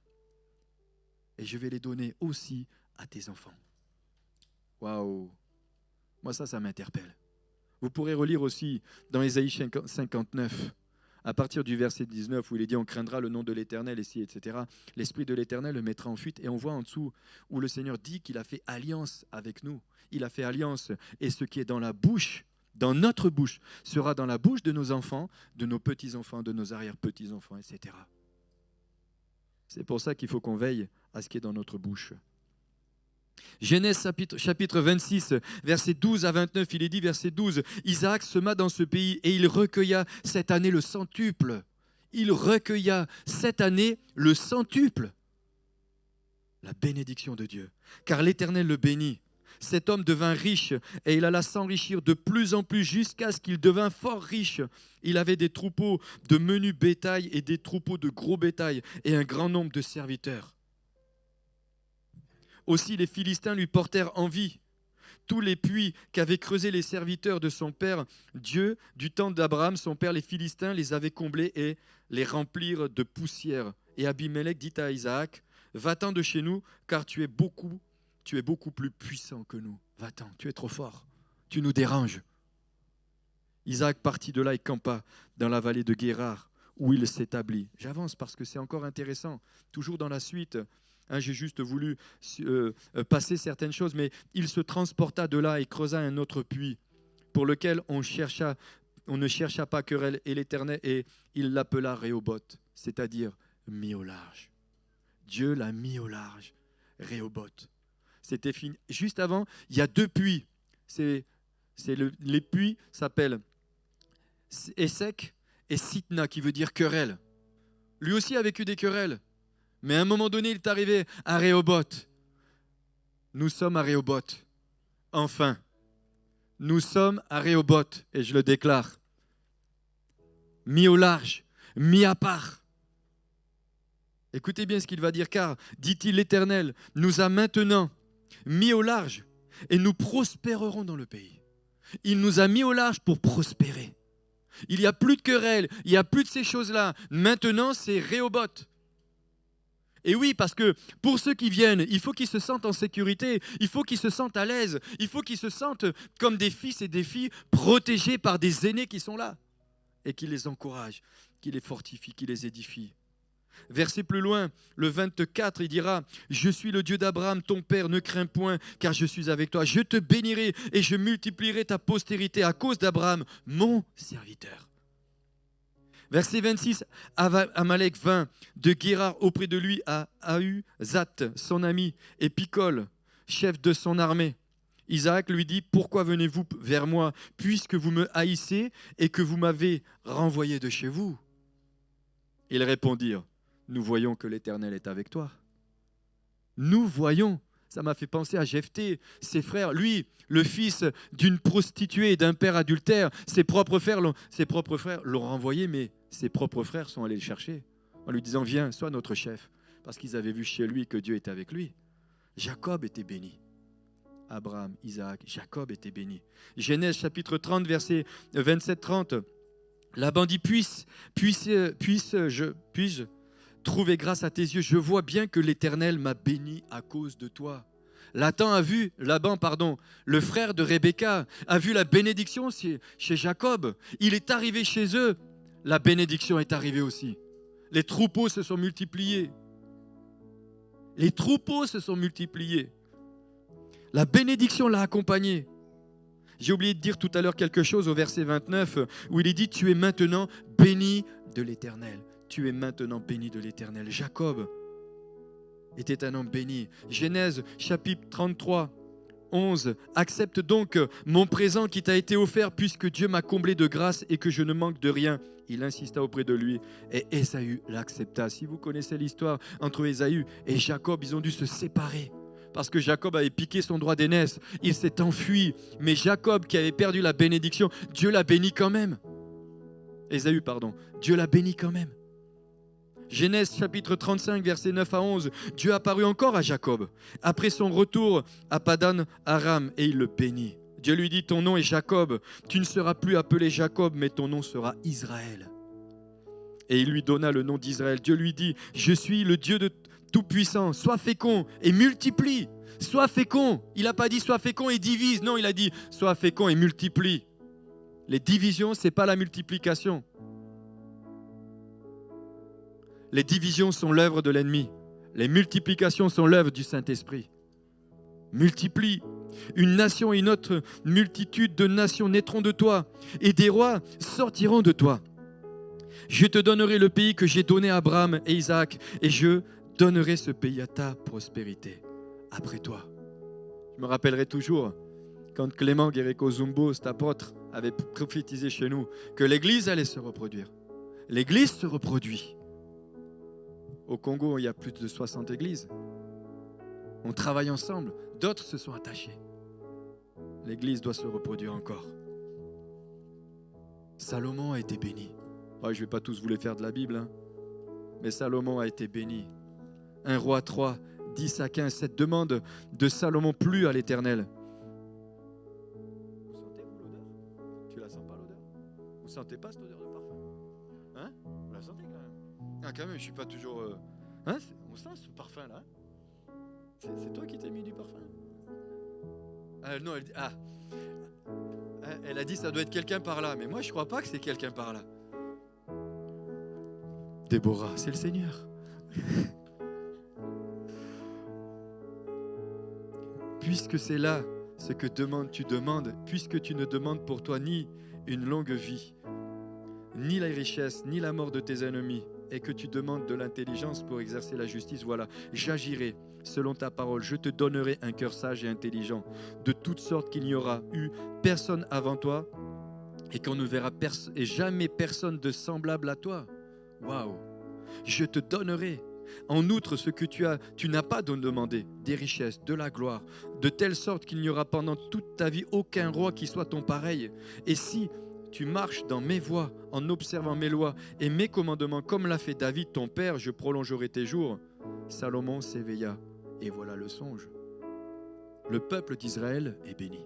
et je vais les donner aussi à tes enfants. Waouh! Moi, ça m'interpelle. Vous pourrez relire aussi dans Ésaïe 59, à partir du verset 19, où il est dit « On craindra le nom de l'Éternel, ici, etc. » L'Esprit de l'Éternel le mettra en fuite. Et on voit en dessous où le Seigneur dit qu'il a fait alliance avec nous. Il a fait alliance. Et ce qui est dans la bouche, dans notre bouche, sera dans la bouche de nos enfants, de nos petits-enfants, de nos arrière-petits-enfants, etc. C'est pour ça qu'il faut qu'on veille à ce qui est dans notre bouche. Genèse chapitre 26, versets 12 à 29, il est dit, verset 12, « Isaac sema dans ce pays et il recueilla cette année le centuple. » Il recueilla cette année le centuple. La bénédiction de Dieu. Car l'Éternel le bénit. Cet homme devint riche et il alla s'enrichir de plus en plus jusqu'à ce qu'il devint fort riche. Il avait des troupeaux de menu bétail et des troupeaux de gros bétail et un grand nombre de serviteurs. Aussi les Philistins lui portèrent envie. Tous les puits qu'avaient creusés les serviteurs de son père, Dieu, du temps d'Abraham, son père, les Philistins les avaient comblés et les remplirent de poussière. Et Abimelech dit à Isaac, « Va-t'en de chez nous, car tu es beaucoup plus puissant que nous. Va-t'en, tu es trop fort, tu nous déranges. » Isaac partit de là et campa dans la vallée de Guérar, où il s'établit. J'avance parce que c'est encore intéressant. Toujours dans la suite, j'ai juste voulu passer certaines choses, mais il se transporta de là et creusa un autre puits, pour lequel on ne chercha pas querelle, et l'Éternel, et il l'appela Rehoboth, c'est-à-dire mis au large. Dieu l'a mis au large, Rehoboth. C'était fini. Juste avant, il y a deux puits. Les puits s'appellent Essek et Sitna, qui veut dire querelle. Lui aussi a vécu des querelles. Mais à un moment donné, il est arrivé à Rehoboth. Nous sommes à Rehoboth. Enfin, nous sommes à Rehoboth, et je le déclare. Mis au large, mis à part. Écoutez bien ce qu'il va dire, car, dit-il, l'Éternel nous a maintenant mis au large, et nous prospérerons dans le pays. Il nous a mis au large pour prospérer. Il n'y a plus de querelles, il n'y a plus de ces choses-là. Maintenant, c'est Rehoboth. Et oui, parce que pour ceux qui viennent, il faut qu'ils se sentent en sécurité, il faut qu'ils se sentent à l'aise, il faut qu'ils se sentent comme des fils et des filles protégés par des aînés qui sont là et qui les encouragent, qui les fortifient, qui les édifient. Verset plus loin, le 24, il dira « Je suis le Dieu d'Abraham, ton père, ne crains point, car je suis avec toi. Je te bénirai et je multiplierai ta postérité à cause d'Abraham, mon serviteur. » Verset 26, Amalek vint de Guérar auprès de lui à Ahuzat, son ami, et Picol, chef de son armée. Isaac lui dit, « Pourquoi venez-vous vers moi, puisque vous me haïssez et que vous m'avez renvoyé de chez vous ?» Ils répondirent, « Nous voyons que l'Éternel est avec toi. » Nous voyons. Ça m'a fait penser à Jephthé, ses frères. Lui, le fils d'une prostituée et d'un père adultère, ses propres frères l'ont renvoyé, mais ses propres frères sont allés le chercher en lui disant « Viens, sois notre chef », parce qu'ils avaient vu chez lui que Dieu était avec lui. Jacob était béni. Abraham, Isaac, Jacob était béni. Genèse chapitre 30, verset 27-30. Laban dit « Puis-je trouver grâce à tes yeux? Je vois bien que l'Éternel m'a béni à cause de toi. » Laban, le frère de Rebecca, a vu la bénédiction chez Jacob. Il est arrivé chez eux. La bénédiction est arrivée aussi. Les troupeaux se sont multipliés. Les troupeaux se sont multipliés. La bénédiction l'a accompagné. J'ai oublié de dire tout à l'heure quelque chose au verset 29 où il est dit « Tu es maintenant béni de l'Éternel. » Tu es maintenant béni de l'Éternel. Jacob était un homme béni. Genèse chapitre 33, 11. Accepte donc mon présent qui t'a été offert, puisque Dieu m'a comblé de grâce et que je ne manque de rien. Il insista auprès de lui et Ésaü l'accepta. Si vous connaissez l'histoire entre Ésaü et Jacob, ils ont dû se séparer parce que Jacob avait piqué son droit d'aînesse. Il s'est enfui. Mais Jacob, qui avait perdu la bénédiction, Dieu l'a béni quand même. Ésaü, pardon. Dieu l'a béni quand même. Genèse chapitre 35, versets 9 à 11. Dieu apparut encore à Jacob après son retour à Padan Aram et il le bénit. Dieu lui dit, ton nom est Jacob, tu ne seras plus appelé Jacob, mais ton nom sera Israël. Et il lui donna le nom d'Israël. Dieu lui dit, je suis le Dieu de Tout-Puissant, sois fécond et multiplie. Sois fécond. Il n'a pas dit sois fécond et divise, non, il a dit sois fécond et multiplie. Les divisions, ce n'est pas la multiplication. Les divisions sont l'œuvre de l'ennemi. Les multiplications sont l'œuvre du Saint-Esprit. Multiplie. Une nation et une autre multitude de nations naîtront de toi, et des rois sortiront de toi. Je te donnerai le pays que j'ai donné à Abraham et Isaac, et je donnerai ce pays à ta prospérité après toi. Je me rappellerai toujours quand Clément Guéréco-Zumbo, cet apôtre, avait prophétisé chez nous que l'Église allait se reproduire. L'Église se reproduit. Au Congo, il y a plus de 60 églises. On travaille ensemble. D'autres se sont attachés. L'Église doit se reproduire encore. Salomon a été béni. Je ne vais pas tous vous les faire de la Bible, mais Salomon a été béni. 1 Roi 3, 10 à 15. Cette demande de Salomon plut à l'Éternel. Vous sentez-vous l'odeur? Tu la sens pas l'odeur? Vous sentez pas cette odeur de parfum? Hein? Vous la sentez quand même? Ah, quand même, je ne suis pas toujours... Hein? On sent ce parfum-là. C'est toi qui t'es mis du parfum? Non, elle dit... Elle a dit ça doit être quelqu'un par là. Mais moi, je ne crois pas que c'est quelqu'un par là. Déborah, c'est le Seigneur. Puisque c'est là ce que tu demandes, puisque tu ne demandes pour toi ni une longue vie, ni la richesse, ni la mort de tes ennemis, et que tu demandes de l'intelligence pour exercer la justice, voilà, j'agirai selon ta parole. Je te donnerai un cœur sage et intelligent, de toute sorte qu'il n'y aura eu personne avant toi, et qu'on ne verra jamais personne de semblable à toi. Waouh! Je te donnerai en outre ce que tu n'as pas demandé, des richesses, de la gloire, de telle sorte qu'il n'y aura pendant toute ta vie aucun roi qui soit ton pareil. Et si tu marches dans mes voies, en observant mes lois et mes commandements, comme l'a fait David ton père, je prolongerai tes jours. Salomon s'éveilla, et voilà le songe. Le peuple d'Israël est béni.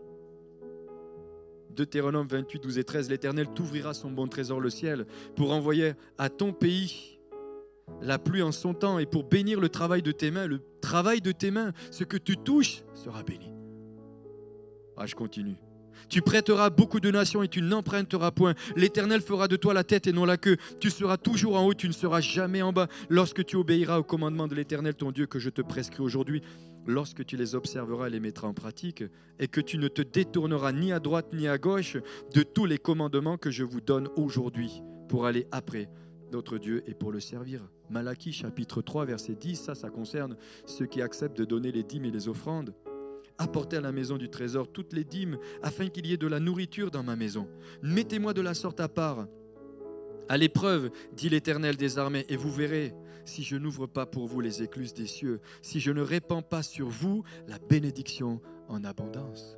Deutéronome 28, 12 et 13, l'Éternel t'ouvrira son bon trésor, le ciel, pour envoyer à ton pays la pluie en son temps et pour bénir le travail de tes mains. Le travail de tes mains, ce que tu touches sera béni. Je continue. Tu prêteras beaucoup de nations et tu n'emprunteras point. L'Éternel fera de toi la tête et non la queue. Tu seras toujours en haut, tu ne seras jamais en bas. Lorsque tu obéiras aux commandements de l'Éternel, ton Dieu, que je te prescris aujourd'hui, lorsque tu les observeras et les mettras en pratique, et que tu ne te détourneras ni à droite ni à gauche de tous les commandements que je vous donne aujourd'hui pour aller après notre Dieu et pour le servir. Malachie chapitre 3 verset 10, ça concerne ceux qui acceptent de donner les dîmes et les offrandes. Apportez à la maison du trésor toutes les dîmes afin qu'il y ait de la nourriture dans ma maison. Mettez-moi de la sorte à part à l'épreuve, dit l'Éternel des armées, et vous verrez si je n'ouvre pas pour vous les écluses des cieux, si je ne répands pas sur vous la bénédiction en abondance.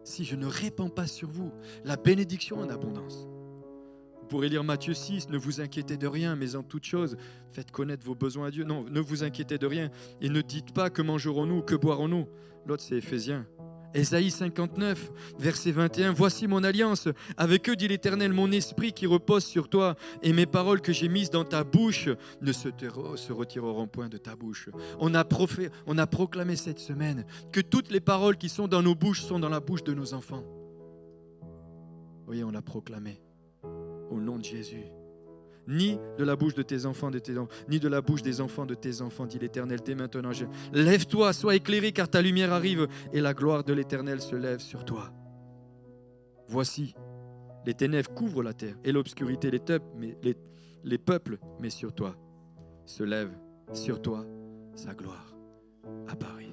Si je ne répands pas sur vous la bénédiction en abondance. Vous pourrez lire Matthieu 6, ne vous inquiétez de rien, mais en toute chose, faites connaître vos besoins à Dieu. Non, ne vous inquiétez de rien et ne dites pas que mangerons-nous, que boirons-nous. L'autre, c'est Éphésiens. Ésaïe 59, verset 21, voici mon alliance. Avec eux, dit l'Éternel, mon esprit qui repose sur toi et mes paroles que j'ai mises dans ta bouche ne se retireront point de ta bouche. On a proclamé cette semaine que toutes les paroles qui sont dans nos bouches sont dans la bouche de nos enfants. Oui, on l'a proclamé. Au nom de Jésus. Ni de la bouche de tes enfants, ni de la bouche des enfants de tes enfants, dit l'Éternel, dès maintenant. Lève-toi, sois éclairé, car ta lumière arrive, et la gloire de l'Éternel se lève sur toi. Voici, les ténèbres couvrent la terre, et l'obscurité les peuples, mais sur toi se lève, sur toi, sa gloire apparaît.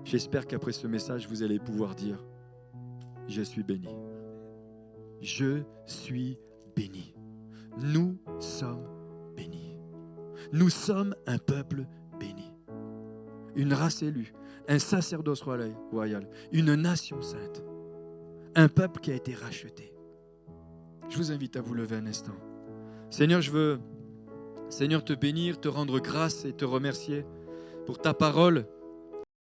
J'espère qu'après ce message, vous allez pouvoir dire, je suis béni. Je suis béni. Nous sommes bénis. Nous sommes un peuple béni. Une race élue, un sacerdoce royal, une nation sainte, un peuple qui a été racheté. Je vous invite à vous lever un instant. Seigneur, je veux, Seigneur, te bénir, te rendre grâce et te remercier pour ta parole